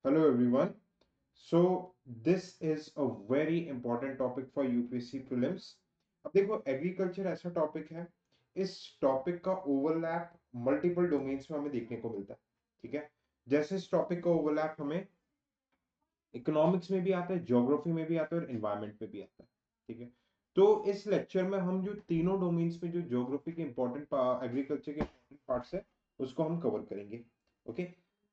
Hello everyone. So this is a very important topic for UPSC prelims. अब देखो agriculture ऐसा topic है, इस टॉपिक का ओवरलैप मल्टीपल डोमेन्स में हमें देखने को मिलता है. ठीक है. जैसे इस टॉपिक का ओवरलैप हमें इकोनॉमिक्स में भी आता है, ज्योग्राफी में भी आता है और एनवायरनमेंट में भी आता है. ठीक है. तो इस लेक्चर में हम जो तीनों डोमेन्स में जो ज्योग्राफी के इंपॉर्टेंट एग्रीकल्चर के इंपॉर्टेंट पार्ट्स है उसको हम कवर करेंगे. ओके.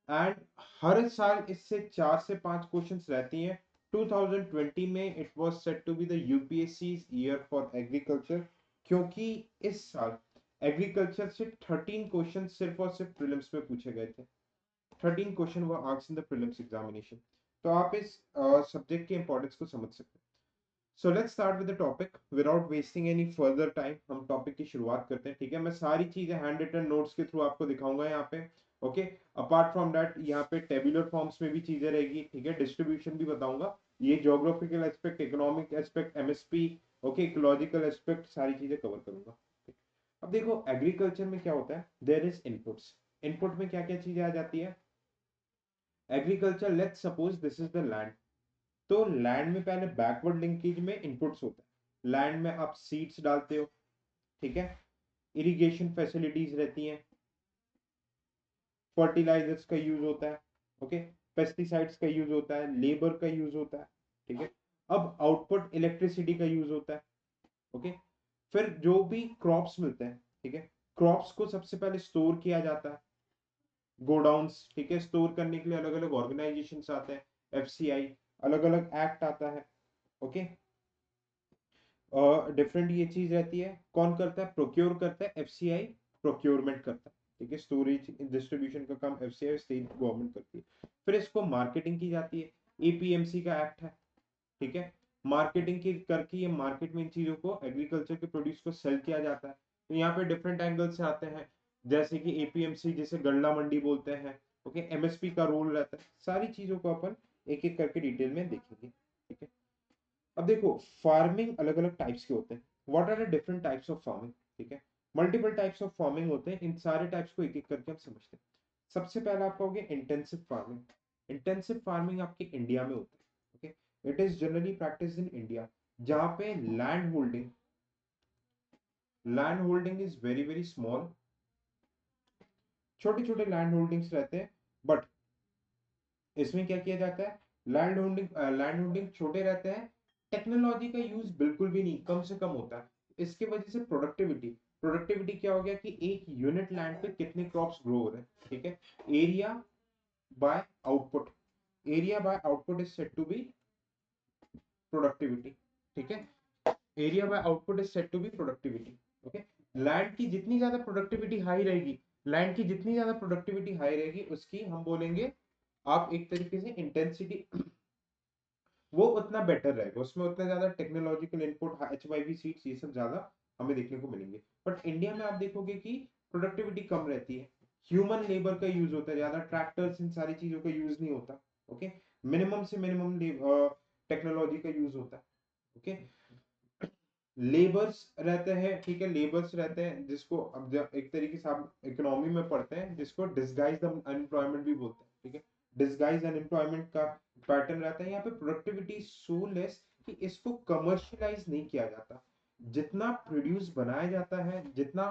एंड हर साल इससे 4 से 5 क्वेश्चंस रहती हैं. 2020 में it was set to be the UPSC year for agriculture, क्योंकि इस साल एग्रीकल्चर से 13 क्वेश्चन सिर्फ और सिर्फ प्रीलिम्स में पूछे गए थे. 13 question were asked in the prelims examination. तो आप इस सब्जेक्ट के इंपॉर्टेंस को समझ सकते हैं. So let's start with the topic without wasting any further time. हम टॉपिक की शुरुआत करते हैं. ठीक है. मैं सारी चीजें हैंड रिटन नोट्स के थ्रू आपको दिखाऊंगा यहाँ पे. ओके. अपार्ट फ्रॉम दैट यहाँ पे टेबुलर फॉर्म्स में भी चीजें रहेगी. ठीक है. डिस्ट्रीब्यूशन भी बताऊंगा. ये geographical aspect, economic aspect, MSP, okay, ecological aspect, सारी चीजें कवर करूंगा. अब देखो एग्रीकल्चर में क्या होता है, देयर इज इनपुट्स. इनपुट में क्या क्या चीजें आ जाती है. Agriculture, let's suppose this is the land. तो लैंड में पहले बैकवर्ड लिंकेज में इनपुट्स होता है. लैंड में आप सीड्स डालते हो. ठीक है. इरिगेशन फैसिलिटीज रहती हैं. फर्टिलाइजर्स का यूज होता है. ओके. पेस्टिसाइड्स का यूज होता है. लेबर का यूज होता है. ठीक है. अब आउटपुट इलेक्ट्रिसिटी का यूज होता है. ओके. फिर जो भी क्रॉप्स मिलते हैं, ठीक है, क्रॉप्स को सबसे पहले स्टोर किया जाता है. गोडाउन्स, ठीक है, स्टोर करने के लिए अलग अलग ऑर्गेनाइजेशन आते हैं. एफसीआई, अलग अलग एक्ट आता है. ओके. डिफरेंट ये चीज रहती है. कौन करता है, प्रोक्योर करता है एफसीआई. प्रोक्योरमेंट करता है. ठीक है. स्टोरेज डिस्ट्रीब्यूशन का काम एफसीआई स्टेट गवर्नमेंट करती है. फिर इसको मार्केटिंग की जाती है. एपीएमसी का एक्ट है. ठीक है. मार्केटिंग की करके ये मार्केट में इन चीजों को, एग्रीकल्चर के प्रोड्यूस को सेल किया जाता है. तो यहाँ पे डिफरेंट एंगल से आते हैं. जैसे कि एपीएमसी, जिसे गल्ला मंडी बोलते हैं. ओके. एमएसपी का रोल रहता है. सारी चीजों को अपन एक एक करके डिटेल में देखेंगे. ठीक है. अब देखो, फार्मिंग अलग अलग टाइप्स के होते हैं. What are the different types of farming. ठीक है. मल्टीपल टाइप्स ऑफ फार्मिंग होते हैं. इन सारे टाइप्स को एक एक करके हम समझते हैं. सबसे पहला आपका हो गया इंटेंसिव फार्मिंग. इंटेंसिव फार्मिंग आपके इंडिया में होता है. Okay. It is generally practice in India, जहां पे land holding is very very small. छोटे छोटे लैंड होल्डिंग्स रहते हैं. बट इसमें क्या किया जाता है, लैंड होल्डिंग छोटे रहते हैं. टेक्नोलॉजी का यूज बिल्कुल भी नहीं, कम से कम होता है. इसके वजह से प्रोडक्टिविटी, प्रोडक्टिविटी क्या हो गया कि एक यूनिट लैंड पे कितने क्रॉप्स ग्रो हो रहे हैं. ठीक है. Area by output, area by output is said to be productivity. ठीक है. Area by output is said to be productivity. Okay. Land की जितनी ज्यादा प्रोडक्टिविटी हाई रहेगी, लैंड की जितनी ज्यादा प्रोडक्टिविटी हाई रहेगी, उसकी हम बोलेंगे, आप एक तरीके से इंटेंसिटी, वो उतना बेटर रहेगा. उसमें उतना ज्यादा टेक्नोलॉजिकल इनपुट, एचवाईवी सीड्स, ये सब ज्यादा हमें देखने को मिलेंगे. बट इंडिया में आप देखोगे कि प्रोडक्टिविटी कम रहती है. ह्यूमन लेबर का यूज होता है ज्यादा, ट्रैक्टर्स, इन सारी चीजों का यूज नहीं होता. ओके. मिनिमम से मिनिमम टेक्नोलॉजी का यूज होता है. ओके. लेबर्स रहते हैं. ठीक है. लेबर्स रहते हैं जिसको अब एक तरीके से आप इकोनॉमी में पढ़ते हैं, जिसको डिसगाइज अनएम्प्लॉयमेंट भी बोलते हैं. ठीक है. डिसगाइज अनएम्प्लॉयमेंट का पैटर्न रहता है. यहाँ पे प्रोडक्टिविटी सो लेस कि इसको कमर्शियलाइज नहीं किया जाता. जितना प्रोड्यूस बनाया जाता है, जितना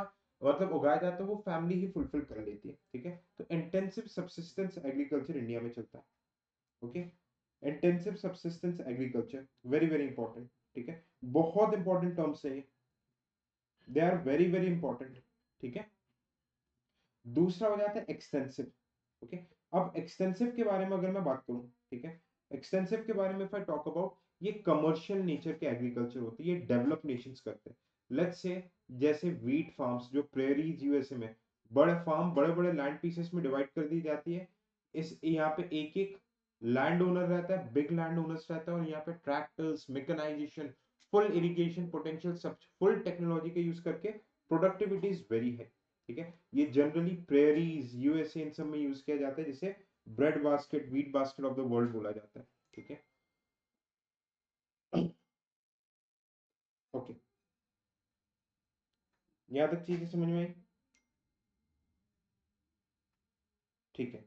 मतलब उगाया जाता है, वो फैमिली ही फुलफिल कर लेती है. ठीक है. तो इंटेंसिव सब्सिस्टेंस एग्रीकल्चर इंडिया में चलता है. Okay. Intensive subsistence agriculture, very very important. ठीक है. बहुत इंपॉर्टेंट टर्म्स है ये. They are very very important. ठीक है. दूसरा हो जाता है एक्सटेंसिव. ओके. अब एक्सटेंसिव के बारे में अगर मैं बात करूं, ठीक है, एक्सटेंसिव के बारे में इफ आई टॉक अबाउट, ये कमर्शियल नेचर के एग्रीकल्चर होती है. ये डेवलप नेशंस करते हैं. लेट्स से जैसे वीट फार्म्स जो प्रेरीज यूएसए में, बड़े फार्म बड़े बड़े लैंड पीसेस में डिवाइड कर दी जाती है. इस यहाँ पे एक एक लैंड ओनर रहता है, बिग लैंड ओनर्स रहता है, और यहाँ पे tractors, mechanisation, full irrigation potential, सब फुल टेक्नोलॉजी का यूज करके प्रोडक्टिविटी इज वेरी है. ठीक है. ये जनरली प्रेरीज, यूएसए, इन सब में यूज किया जाता है, जिसे bread basket, wheat basket of the world बोला जाता है. ठीक है. ओके. यहां तक चीजें समझ में आई. ठीक है.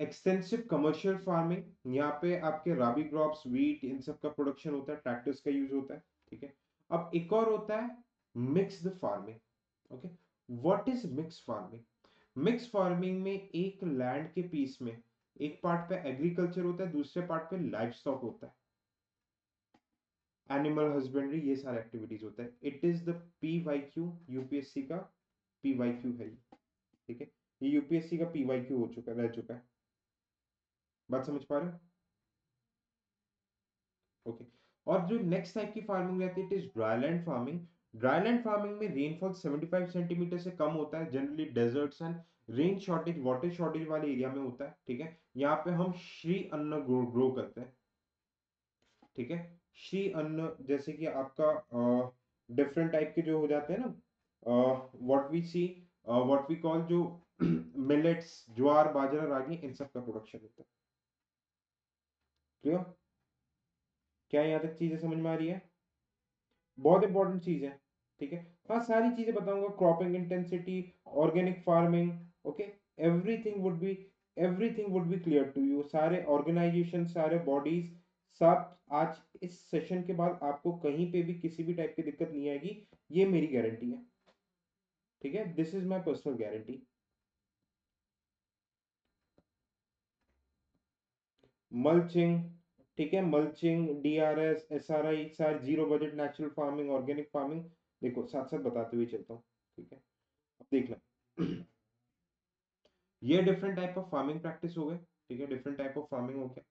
एक्सटेंसिव कमर्शियल फार्मिंग, यहाँ पे आपके राबी क्रॉप्स, वीट, इन सब का प्रोडक्शन होता है, ट्रैक्टर्स का यूज होता है, ठीक है। अब एक और होता है mixed farming. Okay, what is mix farming? Mix farming में एक लैंड के पीस में एक पार्ट पे एग्रीकल्चर होता है, दूसरे पार्ट पे लाइफ स्टॉक होता है, एनिमल हस्बेंड्री, ये सारे एक्टिविटीज होता है। It is the PYQ, UPSC का PYQ है ये, ठीक है। ये यूपीएससी का PYQ हो चुका रह चुका है। बात समझ पा रहे हो? ओके। और जो नेक्स्ट टाइप की फार्मिंग रहती है, it is dryland farming. Dryland farming में रेनफॉल 75 सेंटीमीटर से कम होता है, generally deserts and rain shortage, water shortage वाले एरिया में होता है, ठीक है। यहाँ पे हम श्री अन्न ग्रो करते हैं, ठीक है। श्री अन्न जैसे कि आपका डिफरेंट टाइप के जो हो जाते हैं ना, what we see, what we call, जो मिलेट्स, ज्वार बाजरा रागी, इन सब का प्रोडक्शन होता है। क्लियर? क्या यहाँ तक चीजें समझ में आ रही है? बहुत इंपॉर्टेंट चीज है, ठीक है। हाँ, सारी चीजें बताऊंगा, cropping intensity, organic farming, okay. Everything would be everything would be clear to you. सारे ऑर्गेनाइजेशन, सारे बॉडीज, सब आज इस सेशन के बाद आपको कहीं पे भी किसी भी टाइप की दिक्कत नहीं आएगी, ये मेरी गारंटी है, ठीक है। This is my personal guarantee. Mulching, ठीक है, मल्चिंग, DRS, SRI, सारे zero budget, natural farming, organic farming, देखो साथ साथ बताते हुए चलता हूँ, ठीक है। अब देखना, ये different type of farming practice हो गए, ठीक है, डिफरेंट टाइप ऑफ फार्मिंग हो गया।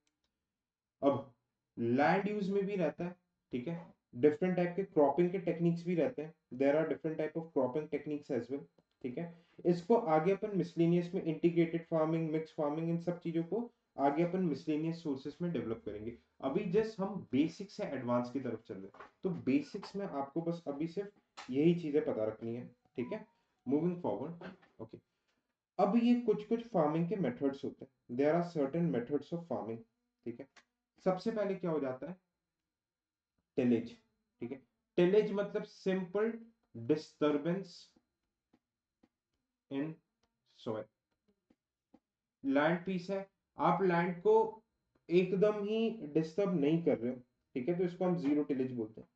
अब लैंड यूज में भी रहता है, ठीक है। डिफरेंट टाइप के क्रॉपिंग के टेक्निक्स भी रहते हैं, there are different type of cropping techniques as well, ठीक है। इसको आगे अपन मिसलेनियस में, इंटीग्रेटेड फार्मिंग, मिक्स फार्मिंग, इन सब चीजों को आगे अपन मिसलेनियस सोर्सेस में डेवलप करेंगे। अभी जस्ट हम बेसिक से एडवांस की तरफ चल रहे हैं, तो बेसिक्स में आपको बस अभी सिर्फ यही चीजें पता रखनी है, ठीक है। Moving forward, okay. अब ये कुछ कुछ फार्मिंग के मेथड्स होते हैं, there are certain methods of farming, ठीक है। सबसे पहले क्या हो जाता है? टिलेज, ठीक है। टिलेज मतलब simple disturbance in soil. Land piece है, आप लैंड को एकदम ही डिस्टर्ब नहीं कर रहे हो, ठीक है, तो इसको हम जीरो टिलेज बोलते हैं।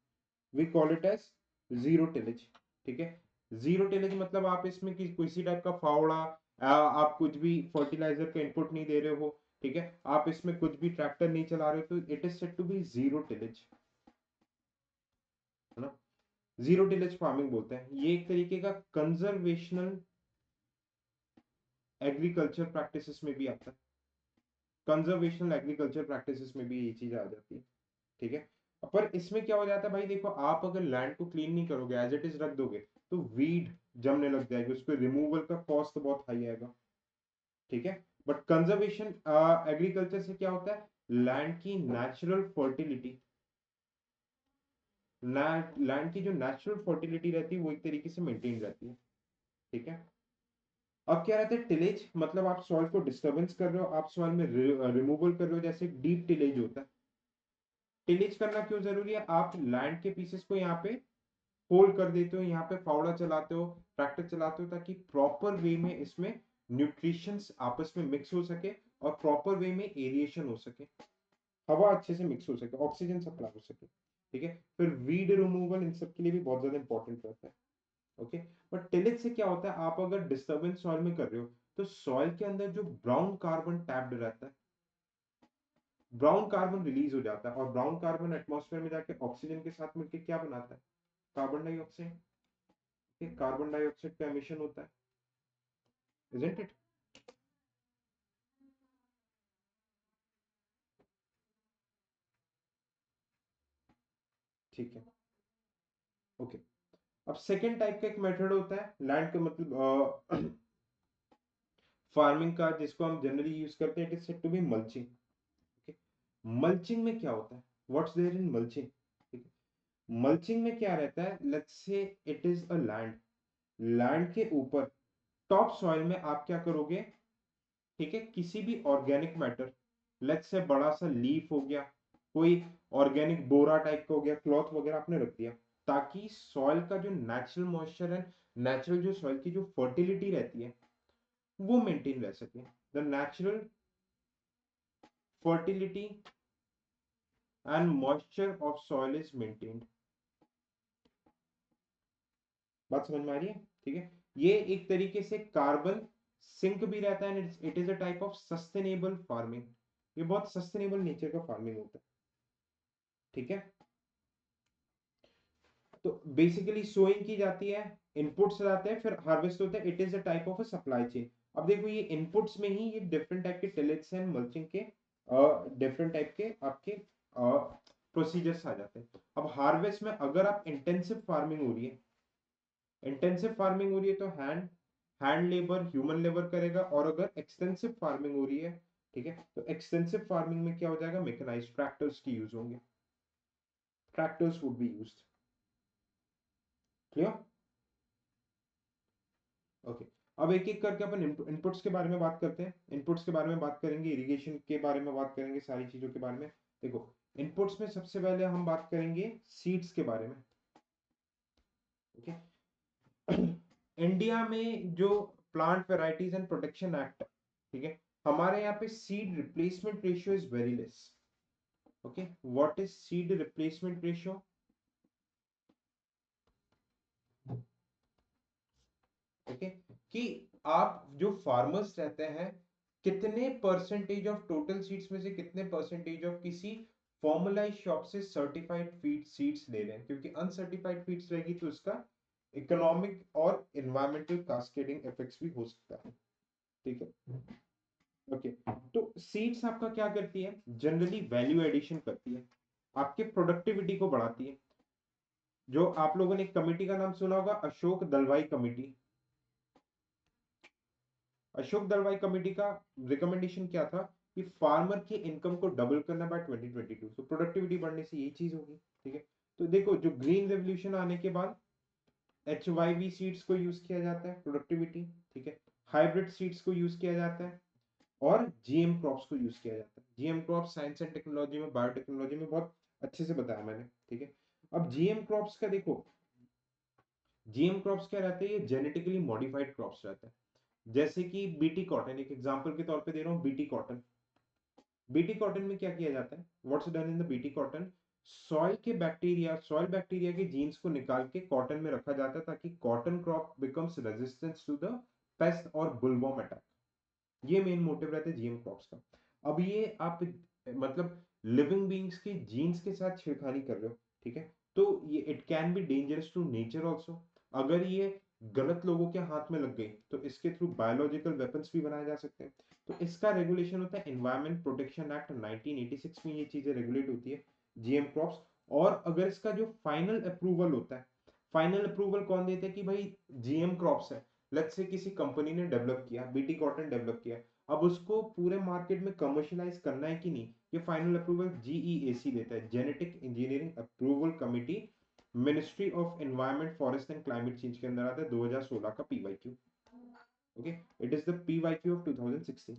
We call it as zero tillage, ठीक है। जीरो टिलेज मतलब आप इसमें किसी टाइप का फावड़ा, आप कुछ भी फर्टिलाइजर का इनपुट नहीं दे रहे हो, ठीक है, आप इसमें कुछ भी ट्रैक्टर नहीं चला रहे हो, तो it is said to be zero tillage, है ना। जीरो टिलेज फार्मिंग बोलते हैं, ये एक तरीके का कंजर्वेशनल एग्रीकल्चर प्रैक्टिसेस में भी आता है। कंजर्वेशनल एग्रीकल्चर प्रैक्टिसेस में भी ये चीज आ जाती है, ठीक है। पर इसमें क्या हो जाता है भाई, देखो, आप अगर लैंड को क्लीन नहीं करोगे, एज इट इज रख दोगे, तो वीड जमने लग जाएगी, उसको रिमूवल का कॉस्ट बहुत हाई आएगा, ठीक है। बट कंजर्वेशन एग्रीकल्चर से क्या होता है, लैंड की नेचुरल फर्टिलिटी, लैंड की जो नेचुरल फर्टिलिटी रहती है वो एक तरीके से मेंटेन रहती है, ठीक है। अब क्या रहता है टिलेज, मतलब आप सॉइल को डिस्टर्बेंस कर रहे हो, आप सॉइल में रिमूवल कर रहे हो, जैसे डीप टिलेज होता है। टिलेज करना क्यों जरूरी है? आप लैंड के पीसेस को यहाँ पे होल्ड कर देते हो, यहाँ पे फावड़ा चलाते हो, ट्रैक्टर चलाते हो, ताकि प्रॉपर वे में इसमें न्यूट्रिशंस आपस में मिक्स हो सके और प्रॉपर वे में एरिएशन हो सके, हवा अच्छे से मिक्स हो सके, ऑक्सीजन सप्लाई हो सके, ठीक है। फिर वीड रिमूवल इन सब के लिए भी बहुत ज्यादा इंपॉर्टेंट रहता है, ओके। बट टिलेज से क्या होता है, आप अगर डिस्टर्बेंस सॉइल में कर रहे हो, तो सॉइल के अंदर जो ब्राउन कार्बन टैप्ड रहता है, ब्राउन कार्बन रिलीज हो जाता है, और ब्राउन कार्बन एटमॉस्फेयर में जाके ऑक्सीजन के साथ मिलकर क्या बनाता है? Carbon dioxide. कार्बन डाइऑक्साइड का एमिशन होता है, इजंट इट? ठीक है, ओके। अब सेकेंड टाइप का एक मेथड होता है लैंड का मतलब फार्मिंग का, जिसको हम जनरली यूज करते हैं, it is said to be mulching, okay. Mulching में क्या होता है? What's there in mulching? ठीक है, मल्चिंग में क्या रहता है, let's say it is a land, land के ऊपर टॉप सॉइल में आप क्या करोगे, ठीक है, किसी भी ऑर्गेनिक मैटर, लेट्स से बड़ा सा लीफ हो गया, कोई ऑर्गेनिक बोरा टाइप का हो गया, क्लॉथ वगैरह आपने रख दिया, ताकि सॉइल का जो नेचुरल मॉइस्चर है, नेचुरल जो सॉइल की जो फर्टिलिटी रहती है, वो मेंटेन रह सके। The natural fertility and moisture of soil is maintained. बात समझ में आ रही है? ठीक है, ये एक तरीके से कार्बन सिंक भी रहता है and it is a type of sustainable farming. ये बहुत सस्टेनेबल नेचर का फार्मिंग होता है. ठीक है, तो बेसिकली सोइंग की जाती है, इनपुट्स आते हैं, फिर हार्वेस्ट होता है. It is a type of a supply chain. अब देखो ये इनपुट्स में ही ये डिफरेंट टाइप के टिलेट्स एंड मल्चिंग के डिफरेंट टाइप के आपके प्रोसीजर्स आ जाते हैं. अब हार्वेस्ट में अगर आप इंटेंसिव फार्मिंग हो रही है, इंटेंसिव फार्मिंग हो रही है तो हैंड लेबर, ह्यूमन लेबर करेगा. और अगर एक्सटेंसिव फार्मिंग हो रही है, ठीक है, तो एक्सटेंसिव फार्मिंग में क्या हो जाएगा, मैकेनाइज्ड ट्रैक्टर्स की यूज होंगे. Tractors would be used. Clear? Okay, अब एक एक करके अपन इनपुट्स के बारे में बात करते हैं. इनपुट्स के बारे में बात करेंगे, इरिगेशन के बारे में बात करेंगे, सारी चीजों के बारे में. देखो, इनपुट्स में सबसे पहले हम बात करेंगे सीड्स के बारे में. ओके, इंडिया में जो plant varieties and protection act, ठीक है, हमारे यहाँ पे seed replacement ratio is very less. Okay, what is seed replacement ratio? Okay, कि आप जो फार्मर्स रहते हैं, कितने परसेंटेज ऑफ टोटल सीड्स में से कितने परसेंटेज ऑफ किसी फॉर्मलाइज शॉप से सर्टिफाइड फीड सीड्स ले रहे हैं. क्योंकि अनसर्टिफाइड फीड्स रहेगी तो उसका इकोनॉमिक और एनवायरमेंटल कास्केडिंग इफेक्ट्स भी हो सकता है. ठीक है, ओके. तो सीड्स आपका क्या करती है, जनरली वैल्यू एडिशन करती है, आपके प्रोडक्टिविटी को बढ़ाती है. जो आप लोगों ने एक कमेटी का नाम सुना होगा, अशोक दलवाई कमेटी. अशोक दलवाई कमेटी का रिकमेंडेशन क्या था कि फार्मर की इनकम को डबल करना बाय 2022. तो प्रोडक्टिविटी बढ़ने से ये चीज होगी. ठीक है, तो देखो जो ग्रीन रेवोल्यूशन आने के बाद HYV सीड्स को यूज किया जाता है प्रोडक्टिविटी. ठीक है, हाइब्रिड सीड्स को यूज किया जाता है और जीएम क्रॉप्स को यूज किया जाता है. GM crop science and technology में, बायोटेक्नोलॉजी में बहुत अच्छे से बताया मैंने. ठीक है, अब जीएम क्रॉप्स का देखो, जीएम क्रॉप्स क्या रहते हैं, ये जेनेटिकली मॉडिफाइड क्रॉप्स रहते हैं. जैसे कि बीटी कॉटन, एक एग्जांपल के तौर पे दे रहा हूँ, बीटी कॉटन. बीटी कॉटन में क्या किया जाता है, what's done in the BT cotton, soil bacteria के जीन्स को निकाल के कॉटन में रखा जाता है ताकि cotton crop becomes resistance to the pest और बुलवर्म अटैक. ये मेन मोटिव रहता है जीएम क्रॉप्स का. अब ये आप मतलब लिविंग बीइंग्स के जीन्स के साथ छेड़खानी कर रहे हो. ठीक है, तो ये it can be dangerous to nature also. अगर ये गलत लोगों के हाथ में लग गई तो इसके थ्रू बायोलॉजिकल वेपन्स भी बनाए जा सकते हैं. तो इसका रेगुलेशन होता है एनवायरमेंट प्रोटेक्शन एक्ट 1986 में. ये चीजें रेगुलेट होती है जीएम क्रॉप्स. और अगर इसका जो फाइनल अप्रूवल होता है, फाइनल अप्रूवल कौन देता है कि भाई जीएम क्रॉप्स है, लेट्स से किसी कंपनी ने डेवलप किया, बीटी कॉटन डेवलप किया, अब उसको पूरे मार्केट में कमर्शियलाइज करना है कि नहीं, ये फाइनल अप्रूवल जीईएसी देता है, genetic engineering approval committee, ministry of environment forest and climate change के अंदर आता है. 2016 का PYQ. Okay, it is the PYQ of 2016.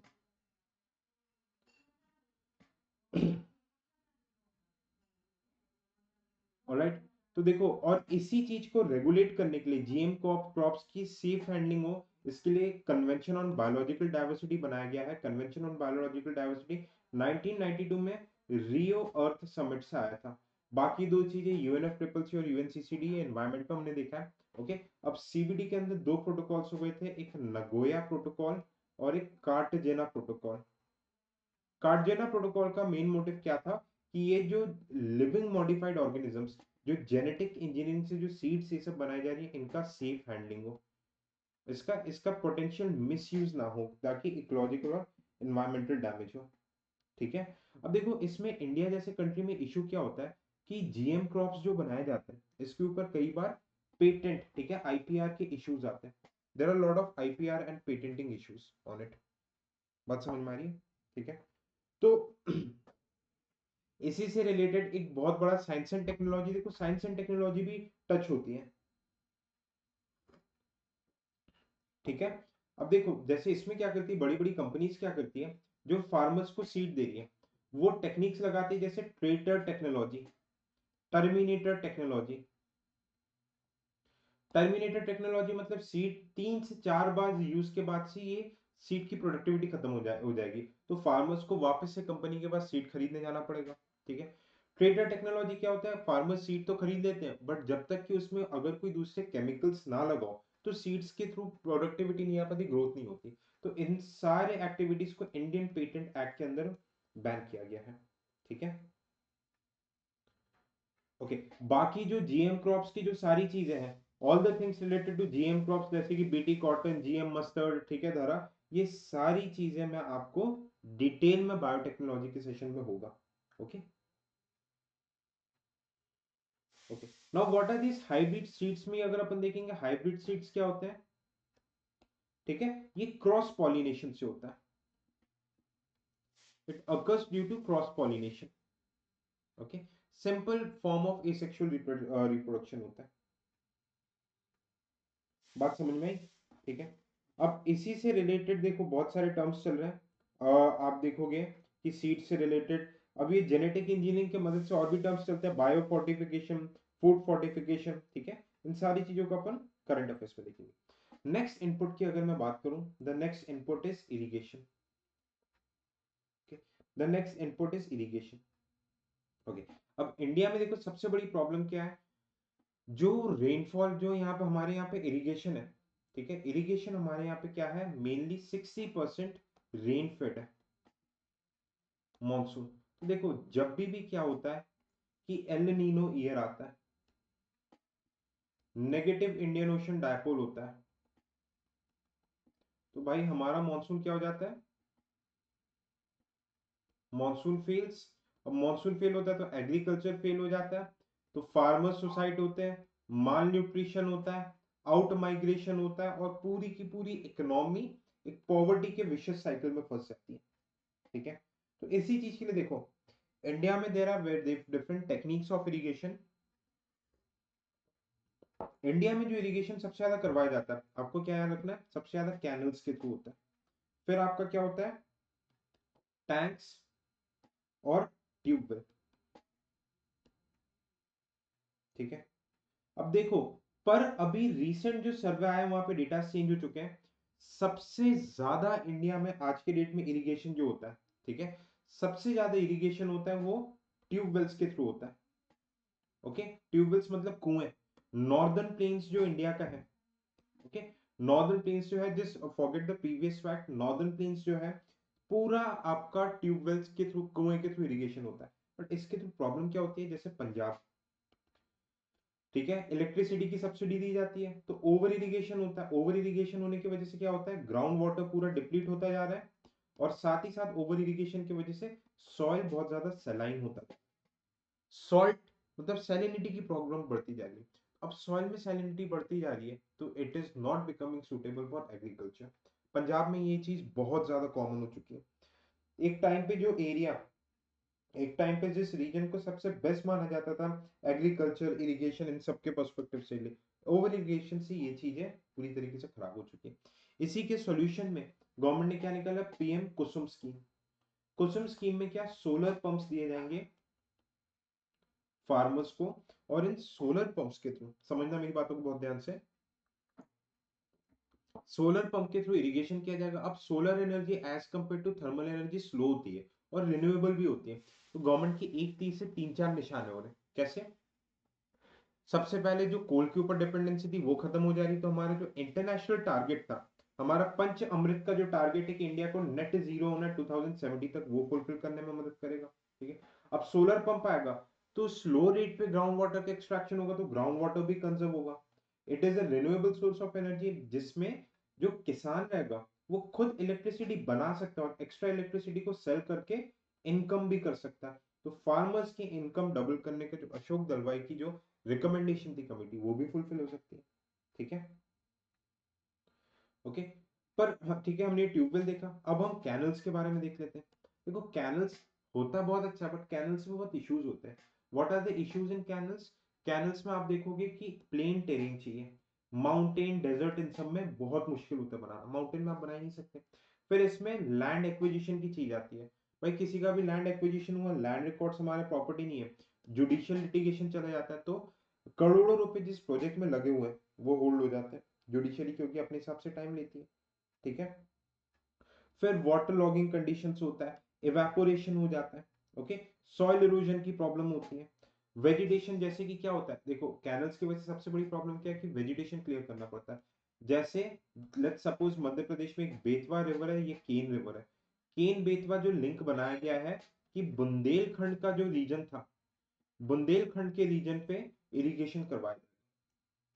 Alright, तो देखो, और इसी चीज को रेगुलेट करने के लिए, जीएम क्रॉप्स की सेफ हैंडलिंग हो, इसके लिए कन्वेंशन ऑन बायोलॉजिकल डाइवर्सिटी बनाया गया है. कन्वेंशन ऑन बायोलॉजिकल डाइवर्सिटी 1992 में रियो अर्थ समिट से आया था. बाकी दो चीजें UNFCCC और UNCCD एनवायरमेंट पे हमने देखा है. ओके, अब सीबीडी के अंदर दो प्रोटोकॉल्स हो गए थे, एक नगोया प्रोटोकॉल और एक कार्टजेना प्रोटोकॉल. कार्टजेना प्रोटोकॉल का मेन मोटिव क्या था कि ये जो लिविंग मॉडिफाइड ऑर्गेनिजम्स, जो जेनेटिक इंजीनियरिंग से जो सीड्स ये सब बनाई जा रही है, इनका सेफ हैंडलिंग हो, इसका इसका पोटेंशियल मिसयूज ना हो, ताकि इकोलॉजिकल और एनवायरमेंटल डैमेज हो. ठीक है, अब देखो इसमें इंडिया जैसे कंट्री में इशू क्या होता है कि जीएम क्रॉप्स जो बनाए जाते हैं इसके ऊपर कई बार पेटेंट, ठीक है, आईपीआर के इश्यूज आते हैं. There are lot of IPR and patenting issues on it. बात समझ में आ रही है? ठीक है, तो इसी से रिलेटेड एक बहुत बड़ा साइंस एंड टेक्नोलॉजी, देखो साइंस एंड टेक्नोलॉजी भी टच होती है. ठीक है, अब देखो जैसे इसमें क्या करती है, बड़ी बड़ी कंपनीज क्या करती है, जो फार्मर्स को सीड दे रही है वो टेक्निक्स लगाती है, जैसे traitor technology, terminator technology. Terminator technology मतलब सीड 3 से 4 बार यूज के बाद से ये सीड की प्रोडक्टिविटी खत्म हो जाएगी, तो फार्मर्स को वापस से कंपनी के पास सीड खरीदने जाना पड़ेगा। ठीक है, ट्रेडर टेक्नोलॉजी क्या होता है, फार्मर्स सीड तो खरीद लेते हैं, बट जब तक कि उसमें अगर कोई दूसरे केमिकल्स ना लगाओ तो सीड्स के थ्रू प्रोडक्टिविटी नहीं आ पाती, ग्रोथ नहीं होती। तो इन सारे एक्टिविटीज को इंडियन पेटेंट एक्ट के अंदर बैन किया गया है। ठीक है, ओके। बाकी जो जीएम क्रॉप्स की जो सारी चीजें हैं, all the things related to GM crops, जैसे कि बीटी कॉटन, जीएम मस्टर्ड, ठीक है धरा, ये सारी चीजें मैं आपको डिटेल में बायोटेक्नोलॉजी के सेशन में होगा। Okay, okay. Now what are this hybrid seeds में अगर अपन देखेंगे, हाइब्रिड सीड्स क्या होते हैं? ठीक है, ये क्रॉस पॉलिनेशन से होता है, it occurs due to cross pollination. Okay, simple form of asexual reproduction होता है। बात समझ में आई? ठीक है, अब इसी से रिलेटेड देखो बहुत सारे टर्म्स चल रहे हैं। आप देखोगे कि सीड से रिलेटेड अब ये जेनेटिक इंजीनियरिंग की मदद से और भी टर्म्स चलते हैं, बायो फोर्टिफिकेशन, फूड फोर्टिफिकेशन। ठीक है, इन सारी चीजों को अपन करंट अफेयर्स में देखेंगे। नेक्स्ट इनपुट की अगर मैं बात करूं, the next input is irrigation. The next input is irrigation. Okay, अब इंडिया में देखो सबसे बड़ी प्रॉब्लम क्या है, जो रेनफॉल जो यहाँ पे हमारे यहाँ पे इरिगेशन है। ठीक है, इरिगेशन हमारे यहाँ पे क्या है, मेनली 60% रेन फेड है, मॉनसून। तो देखो जब भी क्या होता है कि एल नीनो ईयर आता है, नेगेटिव इंडियन ओशन डायपोल होता है, तो भाई हमारा मॉनसून क्या हो जाता है, मॉनसून फेल्स। अब मॉनसून फेल होता है तो एग्रीकल्चर फेल हो जाता है, तो फार्मर सुसाइड होते हैं, माल न्यूट्रिशन होता है, आउट माइग्रेशन होता है, और पूरी की पूरी इकोनॉमी एक पॉवर्टी के विशेष साइकिल में फंस जाती है। ठीक है, तो इसी चीज के लिए देखो इंडिया में there are different techniques of irrigation. India में जो इरिगेशन सबसे ज्यादा करवाया जाता है, आपको क्या याद रखना है, सबसे ज्यादा कैनल्स के थ्रू होता है। फिर आपका क्या होता है, टैंक्स और ट्यूबवेल। ठीक है, अब देखो, पर अभी रीसेंट जो सर्वे आया वहां पे डेटा चेंज हो चुके हैं। सबसे ज्यादा इंडिया में आज के डेट में इरिगेशन जो होता है, ठीक है, सबसे ज्यादा इरिगेशन होता है वो ट्यूबवेल्स के थ्रू होता है। ओके, ट्यूबवेल्स मतलब कुएं। नॉर्दर्न प्लेन्स जो इंडिया का है, ओके, नॉर्दर्न प्लेन्स जो है, this forget the previous fact, northern plains जो है पूरा आपका ट्यूबवेल्स के थ्रू, कुएं के थ्रू इरिगेशन होता है। बट इसके थ्रू प्रॉब्लम क्या होती है, जैसे पंजाब, ठीक है, इलेक्ट्रिसिटी की सब्सिडी दी जाती है तो ओवर इरिगेशन होता है। ओवर इरिगेशन होने की वजह से क्या होता है, ग्राउंड वाटर पूरा डिप्लीट होता जा रहा है, और साथ ही साथ ओवर इरिगेशन की वजह से सॉइल बहुत ज्यादा सलाइन होता है, सॉल्ट मतलब सैलिनिटी की प्रॉब्लम बढ़ती जा रही है। अब सॉइल में सैलिनिटी बढ़ती जा रही है तो it is not becoming suitable for agriculture. Punjab में ये चीज बहुत ज्यादा कॉमन हो चुकी है। एक टाइम पे जो एरिया, एक टाइम पे जिस रीजन को सबसे बेस्ट माना जाता था एग्रीकल्चर, इरिगेशन, इन सब के पर्सपेक्टिव से ले, ओवर इरिगेशन से ये चीजें पूरी तरीके से खराब हो चुकी है। इसी के सॉल्यूशन में गवर्नमेंट ने क्या निकाला, PM Kusum scheme. Kusum scheme में क्या, सोलर पंप्स दिए जाएंगे फार्मर्स को, और इन सोलर पंप्स के थ्रू, समझना मेरी बातों को बहुत ध्यान से, सोलर पंप के थ्रू इरिगेशन किया जाएगा। अब solar energy as compared to thermal energy slow होती है और रिन्यूएबल भी होती है, तो गवर्नमेंट की एक तीर से तीन चार निशाने हो रहे हैं। कैसे, सबसे पहले जो कोल के ऊपर डिपेंडेंसी थी वो खत्म हो जा रही, तो हमारा जो इंटरनेशनल टारगेट था, हमारा पंच अमृत का जो टारगेट है कि इंडिया को नेट जीरो होना 2070 तक, वो फुलफिल करने में मदद करेगा। ठीक है, अब सोलर पंप आएगा तो स्लो रेट पे ग्राउंड वाटर का एक्सट्रैक्शन होगा, तो ग्राउंड वाटर भी कंजर्व होगा। It is a renewable source of energy, जिसमें जो किसान रहेगा वो खुद इलेक्ट्रिसिटी बना सकता है और एक्स्ट्रा इलेक्ट्रिसिटी को सेल करके इनकम भी कर सकता है। तो फार्मर्स की इनकम डबल करने के जो अशोक दलवाई की जो रिकमेंडेशन थी कमेटी, वो भी फुलफिल हो सकती है। ठीक है, ओके। पर हाँ ठीक है, हमने ट्यूबवेल देखा, अब हम कैनल्स के बारे में देख लेते हैं। देखो कैनल्स होता बहुत अच्छा, बट कैनल्स में बहुत इश्यूज होते हैं। What are the issues in canals, canals में आप देखोगे कि प्लेन टेरेन चाहिए, माउंटेन डेजर्ट इन सब में बहुत मुश्किल होता है बनाना, माउंटेन में आप बना ही नहीं सकते। फिर इसमें लैंड एक्विजिशन की चीज आती है, भाई किसी का भी लैंड एक्विजिशन हुआ, लैंड रिकॉर्ड्स हमारे प्रॉपर्टी नहीं है, जुडिशियल लिटिगेशन चला जाता है, तो करोड़ों रुपए जिस प्रोजेक्ट में लगे हुए हैं वो होल्ड हो जाते हैं जुडिशरी, क्योंकि अपने हिसाब से टाइम लेती है। ठीक है, फिर वाटर लॉगिंग कंडीशंस होता है, इवेपोरेशन हो जाता है, ओके, सॉइल इरोजन की प्रॉब्लम होती है, वेजिटेशन जैसे कि क्या होता है, देखो कैनल्स की वजह से सबसे बड़ी प्रॉब्लम क्या है कि वेजिटेशन क्लियर करना पड़ता है। जैसे लेट्स सपोज मध्य प्रदेश में एक बेतवा रिवर है, ये केन रिवर है, केन बेतवा जो लिंक बनाया गया है कि बुंदेलखंड का जो रीजन था, बुंदेलखंड के रीजन पे इरिगेशन करवाया,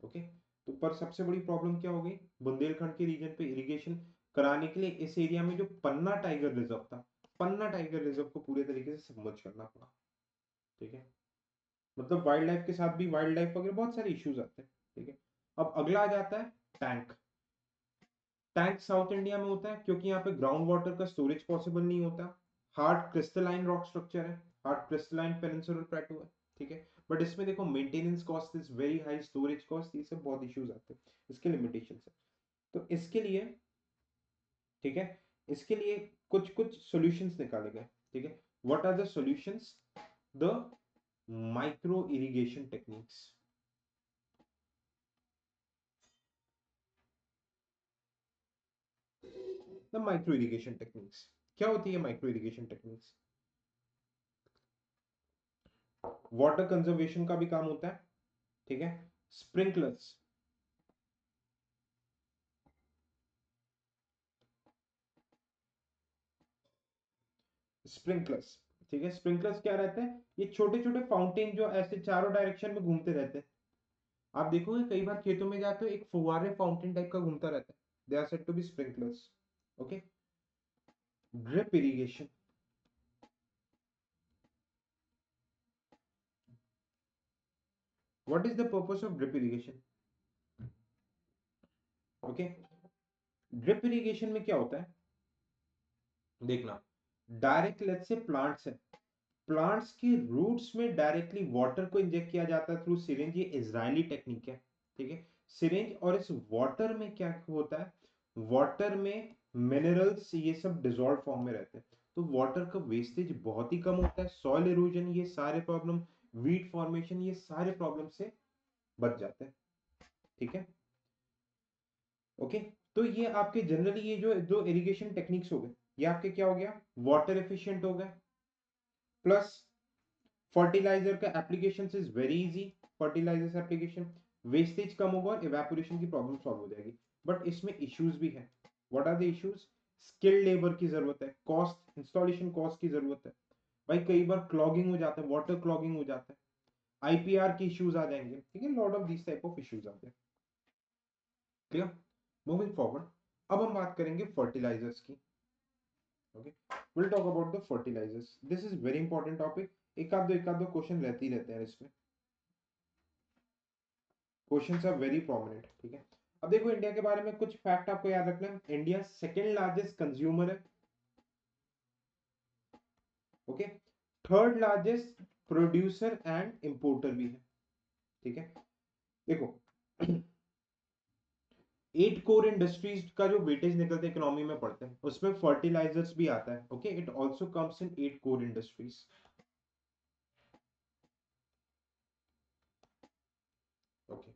ओके। तो पर सबसे बड़ी प्रॉब्लम क्या हो गई, बुंदेलखंड के रीजन पे इरिगेशन कराने के लिए इस एरिया में जो पन्ना टाइगर रिजर्व था, पन्ना टाइगर रिजर्व को पूरे तरीके से सबमर्ज करना पड़ा, ठीक है। मतलब वाइल्ड लाइफ के साथ भी वाइल्ड लाइफ वगैरह बहुत सारे इश्यूज आते हैं, ठीक है। अब अगला आ जाता है टैंक। टैंक साउथ इंडिया में होता है क्योंकि यहाँ पे ग्राउंड वाटर का स्टोरेज पॉसिबल नहीं होता, हार्ड क्रिस्टलाइन रॉक स्ट्रक्चर है, हार्ड क्रिस्टलाइन पेनिनसुलर प्लेटो है, ठीक है। बट इसमें देखो maintenance cost is very high, storage cost, ये सब बहुत इश्यूज आते हैं, इसके लिमिटेशन है। तो इसके लिए, ठीक है, इसके लिए कुछ कुछ सॉल्यूशंस निकाले गए, ठीक है। What are the solutions, the micro irrigation techniques. The micro irrigation techniques क्या होती है, micro irrigation techniques water conservation का भी काम होता है, ठीक है। स्प्रिंकलर्स, स्प्रिंकलर्स, ठीक है। स्प्रिंकलर्स क्या रहते हैं, ये छोटे छोटे फाउंटेन जो ऐसे चारों डायरेक्शन में घूमते रहते हैं। आप देखोगे कई बार खेतों में जाते हो एक फुवारे फाउंटेन टाइप का घूमता रहता है, they are said to be sprinklers, okay. Drip irrigation, what is the purpose of drip irrigation, okay. Drip irrigation में क्या होता है, देखना, डायरेक्ट लेट्स से प्लांट्स है, प्लांट्स की रूट्स में डायरेक्टली वाटर को इंजेक्ट किया जाता है थ्रू सिरिंज, ये इजरायली टेक्निक है, ठीक है। सिरिंज, और इस वाटर में क्या होता है, वाटर में मिनरल्स ये सब डिसॉल्व फॉर्म में रहते हैं, तो वाटर का वेस्टेज बहुत ही कम होता है, सॉइल इरोजन ये सारे प्रॉब्लम, वीट फॉर्मेशन ये सारे प्रॉब्लम से बच जाते हैं, ठीक है, ओके। तो ये आपके जनरली ये जो दो इरिगेशन टेक्निक्स हो गए, ये आपके क्या हो गया, वाटर एफिशिएंट हो गए, प्लस फर्टिलाइजर का application is very easy, fertilisers application, wastage कम होगा और इवेपोरेशन की प्रॉब्लम सॉल्व हो जाएगी। बट इसमें इश्यूज भी है, what are the issues, skilled labour की जरूरत है, कॉस्ट, इंस्टॉलेशन कॉस्ट की जरूरत है, भाई कई बार क्लॉगिंग हो जाता है, वाटर क्लॉगिंग हो जाता है, आईपीआर की इश्यूज आ जाएंगे, ठीक है, lot of this type of issues आते हैं, क्लियर। मूविंग फॉरवर्ड, अब हम बात करेंगे फर्टिलाइजर्स की, ओके। Will talk about the fertilisers, this is very important topic, एक आध दो क्वेश्चन रहते ही रहते हैं इसमें, क्वेश्चंस आर वेरी प्रोमिनेंट, ठीक है। अब देखो इंडिया के बारे में कुछ फैक्ट आपको याद रखना है, इंडिया सेकंड लार्जेस्ट कंज्यूमर है, okay, third largest producer and importer भी है, ठीक है। देखो 8 कोर इंडस्ट्रीज का जो वेटेज निकलते हैं इकोनॉमी में पड़ते हैं, उसमें फर्टिलाइजर्स भी आता है, okay, it also comes in 8 core industries, okay.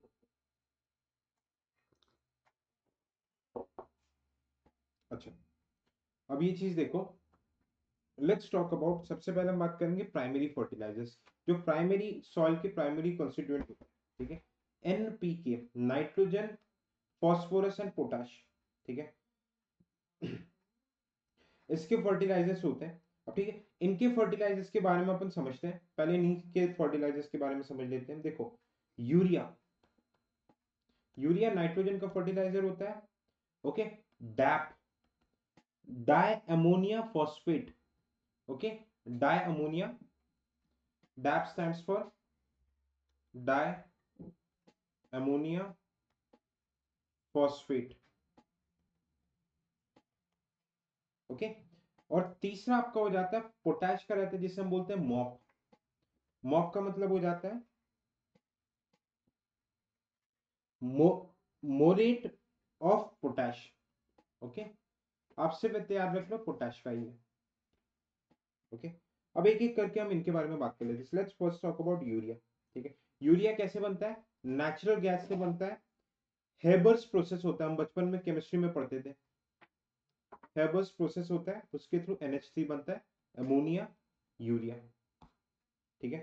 अच्छा, अब ये चीज देखो, लेट्स टॉक अबाउट, सबसे पहले हम बात करेंगे प्राइमरी फर्टिलाइजर्स, जो प्राइमरी सॉइल के प्राइमरी कॉन्स्टिट्यूएंट होते हैं, ठीक है। NPK, nitrogen, phosphorus and potash, ठीक है, इसके फर्टिलाइजर्स होते हैं। अब ठीक है, इनके फर्टिलाइजर्स के बारे में अपन समझते हैं, पहले इनके फर्टिलाइजर्स के बारे में समझ लेते हैं। देखो यूरिया, यूरिया नाइट्रोजन का फर्टिलाइजर होता है, ओके। DAP, di ammonia phosphate, okay, di ammonia, DAP stands for di ammonia phosphate, okay. और तीसरा आपका हो जाता है पोटैश का रहता है, जिसे हम बोलते हैं मॉप, मॉप का मतलब हो जाता है मो, मोरेट ऑफ पोटैश, ओके। आप सिर्फ याद रख लो पोटैश का ही है, ओके। अब एक एक करके हम इनके बारे में बात कर लेते हैं, let's first talk about urea, ठीक है। यूरिया कैसे बनता है, नेचुरल गैस से बनता है, हेबर्स प्रोसेस होता है, हम बचपन में केमिस्ट्री में पढ़ते थे, हेबर्स प्रोसेस होता है, उसके थ्रू NH3 बनता है, अमोनिया, यूरिया। ठीक है,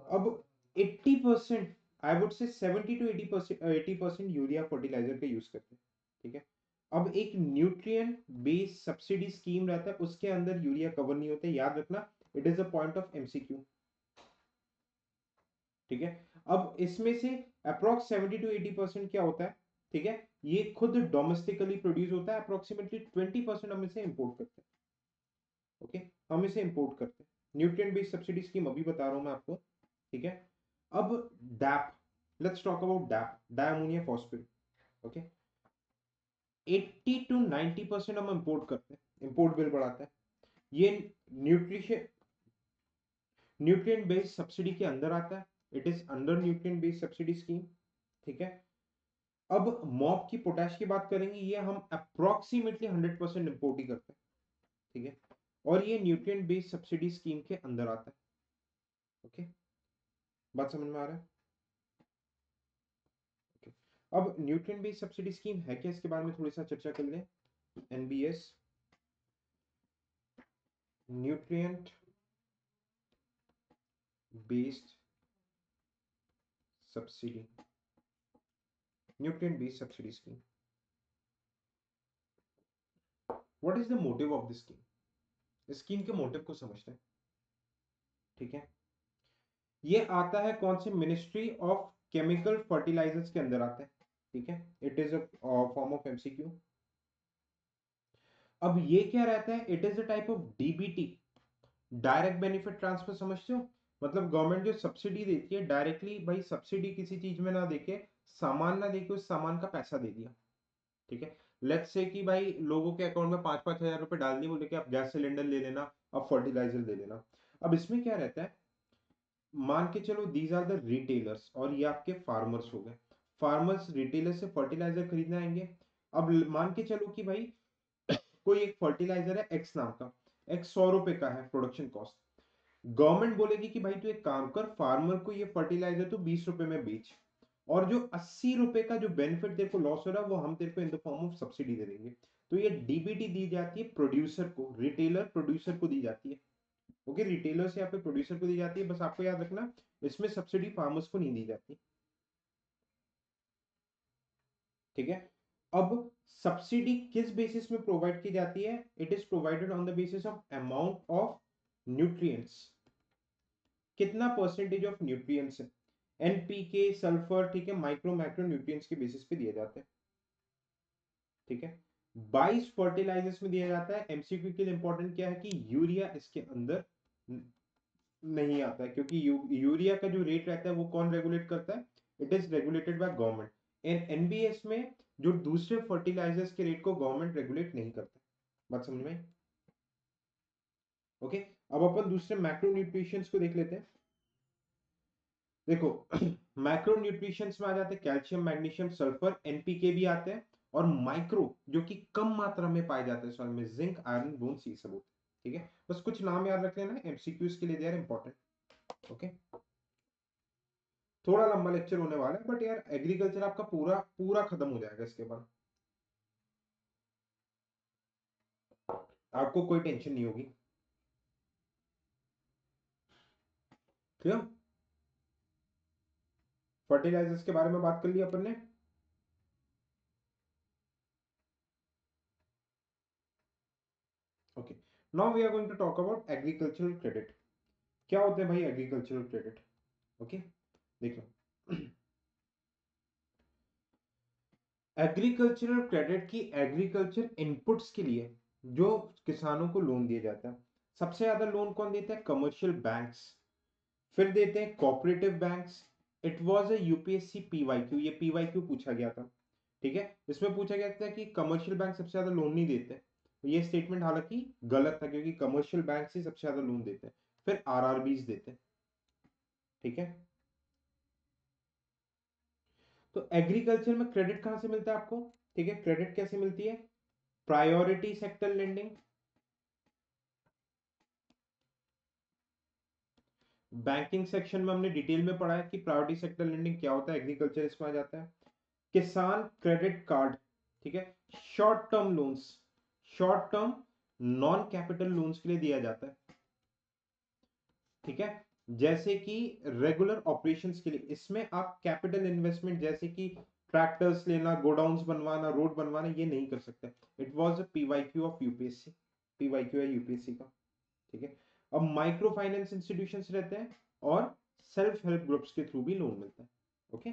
अब 80%, I would say 70 to 80% urea fertiliser का यूज करते हैं। ठीक है, अब एक न्यूट्रिएंट बेस्ड सब्सिडी स्कीम रहता है, उसके अंदर यूरिया कवर नहीं होते, याद रखना, it is a point of MCQ। ठीक है, अब इसमें से अप्रोक्स 70 to 80% क्या होता है, ठीक है, ये खुद डोमेस्टिकली प्रोड्यूस होता है, अप्रोक्सीमेटली 20% हम इसे इंपोर्ट करते हैं। ओके, हम इसे इंपोर्ट करते हैं। न्यूट्रिएंट बेस्ड सब्सिडी स्कीम अभी बता रहा हूं मैं आपको। ठीक है, अब DAP, let's talk about DAP, diammonium phosphate. Okay, 80 to 90% हम इंपोर्ट करते हैं, इंपोर्ट बिल बढ़ाता है। ये न्यूट्रिशन न्यूट्रिएंट बेस्ड सब्सिडी के अंदर आता है, it is under nutrient based subsidy scheme. ठीक है, अब मॉप की पोटैश की बात करेंगे, ये हम अप्रोक्सीमेटली 100% इंपोर्ट ही करते हैं। ठीक है, और ये न्यूट्रिएंट बेस्ड सब्सिडी स्कीम के अंदर आता है। ओके, बात समझ में आ रहा है? ओके, अब न्यूट्रिएंट बेस्ड सब्सिडी स्कीम है क्या, इसके बारे में थोड़ी सा चर्चा कर लें। NBS, nutrient based subsidy, nutrient based subsidy scheme, what is the motive of this scheme? Scheme के मोटिव को समझते हैं। ठीक है, ये आता है कौन से, मिनिस्ट्री ऑफ केमिकल फर्टिलाइजर्स के अंदर आता है। ठीक है, it is a form of MCQ। अब ये क्या रहता है, it is a type of DBT, direct benefit transfer, समझते हो? मतलब गवर्नमेंट जो सब्सिडी देती है डायरेक्टली, भाई सब्सिडी किसी चीज में ना देके, सामान ना देके, उस सामान का पैसा दे दिया। ठीक है, लेट्स से कि भाई लोगों के अकाउंट में 5-5 हजार रुपए डाल दिए, बोले कि आप गैस सिलेंडर ले लेना, अब फर्टिलाइजर ले लेना। अब इसमें क्या रहता है, मान के चलो दीज आर द रिटेलर्स और ये आपके फार्मर्स हो गए। फार्मर्स रिटेलर से फर्टिलाइजर खरीदने आएंगे। अब मान के चलो कि भाई कोई एक फर्टिलाइजर है एक्स नाम का, एक्स 100 रुपए का है प्रोडक्शन कॉस्ट। गवर्नमेंट बोलेगी कि भाई तू एक काम कर, फार्मर को ये फर्टिलाइजर तू 20 रुपए में बेच, और जो 80 रुपए का जो बेनिफिट तेरे को लॉस हो रहा है वो हम तेरे को in the form of subsidy दे देंगे। तो ये DBT दी जाती है प्रोड्यूसर को, रिटेलर प्रोड्यूसर को दी जाती है। ओके, रिटेलर से यहाँ पे प्रोड्यूसर को दी जाती है, बस आपको याद रखना इसमें सब्सिडी फार्मर्स को नहीं दी जाती। ठीक है, अब सब्सिडी किस बेसिस में प्रोवाइड की जाती है, it is provided on the basis of amount of nutrients, कितना परसेंटेज ऑफ न्यूट्रिएंट्स है, NPK, सल्फर, ठीक है, माइक्रो मैक्रो न्यूट्रिएंट्स के बेसिस पे दिए जाते हैं। ठीक है, 22 फर्टिलाइजर्स में दिया जाता है। MCQ के लिए इंपॉर्टेंट क्या है कि यूरिया इसके अंदर नहीं आता है, क्योंकि यूरिया का जो रेट रहता है वो कौन रेगुलेट करता है, it is regulated by government. In NBS में जो दूसरे फर्टिलाइजर्स के रेट को गवर्नमेंट रेगुलेट नहीं करता। बात समझ में? ओके, अब अपन दूसरे मैक्रो न्यूट्रिशंस को देख लेते हैं। देखो मैक्रो न्यूट्रिशंस में आ जाते हैं कैल्शियम, मैग्नीशियम, सल्फर, NPK भी आते हैं, और माइक्रो जो कि कम मात्रा में पाए जाते हैं सॉइल में, जिंक, आयरन, बोन्स, ये सब होते हैं। ठीक है, बस कुछ नाम याद रख लेना, MCQs के लिए दे आर इंपॉर्टेंट। ओके, थोड़ा लंबा लेक्चर होने वाला है, बट यार एग्रीकल्चर आपका पूरा पूरा खत्म हो जाएगा इसके बाद, आपको कोई टेंशन नहीं होगी। क्लियर? फर्टिलाइजर्स के बारे में बात कर ली अपन ने। Okay, now we are going to talk about agricultural credit. क्या होते हैं भाई एग्रीकल्चरल क्रेडिट? ओके, देख लो, एग्रीकल्चरल क्रेडिट की एग्रीकल्चर इनपुट्स के लिए जो किसानों को लोन दिया जाता है, सबसे ज्यादा लोन कौन देता है, कमर्शियल बैंक्स, फिर देते हैं cooperative banks. It was a UPSC PYQ, ये PYQ पूछा गया था। ठीक है, इसमें पूछा गया था कि कमर्शियल बैंक सबसे ज्यादा लोन नहीं देते, ये स्टेटमेंट हालांकि गलत था, क्योंकि कमर्शियल बैंक ही सबसे ज्यादा लोन देते हैं, फिर RRBs देते हैं। ठीक है, तो एग्रीकल्चर में क्रेडिट कहां से मिलता है आपको? ठीक है, क्रेडिट कैसे मिलती है, priority sector lending, banking section में हमने डिटेल में पढ़ा है कि प्रायोरिटी सेक्टर लेंडिंग क्या होता है, एग्रीकल्चर इसमें आ जाता है। किसान क्रेडिट कार्ड, ठीक है, short term loans, short term non capital loans के लिए दिया जाता है, ठीक है। जैसे कि रेगुलर ऑपरेशंस के लिए, इसमें आप कैपिटल इन्वेस्टमेंट जैसे कि ट्रैक्टर्स लेना, गोडाउन्स बनवाना, रोड बनवाना, ये नहीं कर सकते। It was a PYQ of UPSC, PYQ है यूपीएससी का, ठीक है। अब माइक्रो फाइनेंस इंस्टीट्यूशंस रहते हैं और सेल्फ हेल्प ग्रुप्स के थ्रू भी लोन मिलता है, ओके।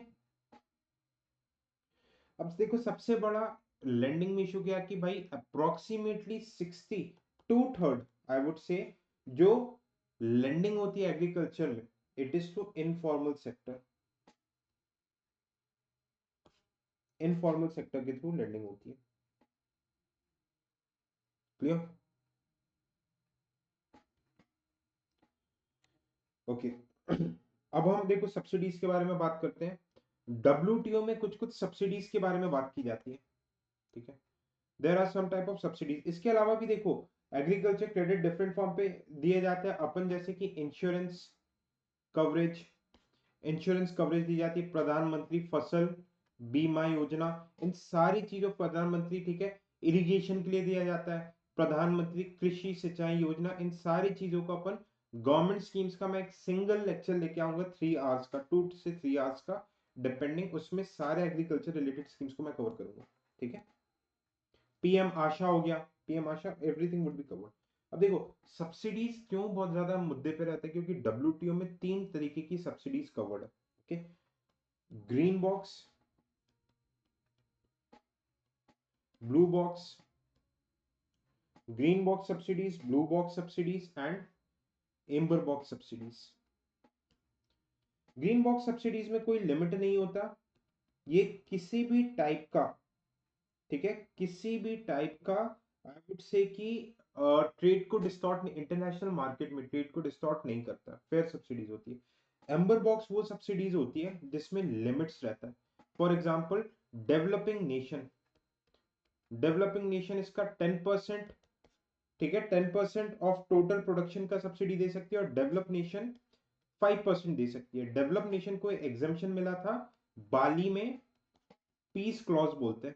अब देखो सबसे बड़ा लेंडिंग में इशू क्या कि भाई अप्रोक्सीमेटली 60 2/3 आई वुड से जो लेंडिंग होती है एग्रीकल्चर में, it is to informal sector, informal sector के थ्रू लेंडिंग होती है, क्लियर, ओके। अब हम देखो सब्सिडीज के बारे में बात करते हैं। डब्ल्यूटीओ में कुछ कुछ सब्सिडीज के बारे में बात की जाती है, ठीक है। There are some type of subsidies. इसके अलावा भी देखो एग्रीकल्चर क्रेडिट डिफरेंट फॉर्म पे दिए जाते हैं अपन, जैसे कि इंश्योरेंस कवरेज, इंश्योरेंस कवरेज दी जाती है, प्रधानमंत्री फसल बीमा योजना, इन सारी चीजों, प्रधानमंत्री, ठीक है, इरिगेशन के लिए दिया जाता है, प्रधानमंत्री कृषि सिंचाई योजना, इन सारी चीजों को अपन गवर्नमेंट स्कीम्स का मैं एक सिंगल लेक्चर लेके आऊंगा 3 आवर्स का, 2 से 3 आवर्स का डिपेंडिंग, उसमें सारे एग्रीकल्चर रिलेटेड स्कीम्स को मैं कवर करूंगा, ठीक है। पीएम आशा हो गया, PM Asha, everything would be covered. अब देखो सब्सिडीज क्यों बहुत ज्यादा मुद्दे पे रहता है, क्योंकि डब्ल्यूटीओ में 3 तरीके की सब्सिडीज कवर्ड है, okay. Green box, blue box, green box subsidies, blue box subsidies and amber box subsidies. Green box subsidies में कोई लिमिट नहीं होता, ये किसी भी टाइप का, ठीक है, किसी भी टाइप का, आई वुड से कि ट्रेड को डिस्टॉर्ट, इंटरनेशनल मार्केट में ट्रेड को डिस्टॉर्ट नहीं करता, फेयर सब्सिडीज होती है। एम्बर बॉक्स वो सब्सिडीज होती है जिसमें लिमिट्स रहता है। For example developing nation, developing nation इसका 10%, ठीक है, 10% ऑफ टोटल प्रोडक्शन का सब्सिडी दे सकती है, और डेवलप नेशन 5% दे सकती है। डेवलप नेशन को एग्जेम्पशन मिला था बाली में, पीस क्लॉज बोलते हैं,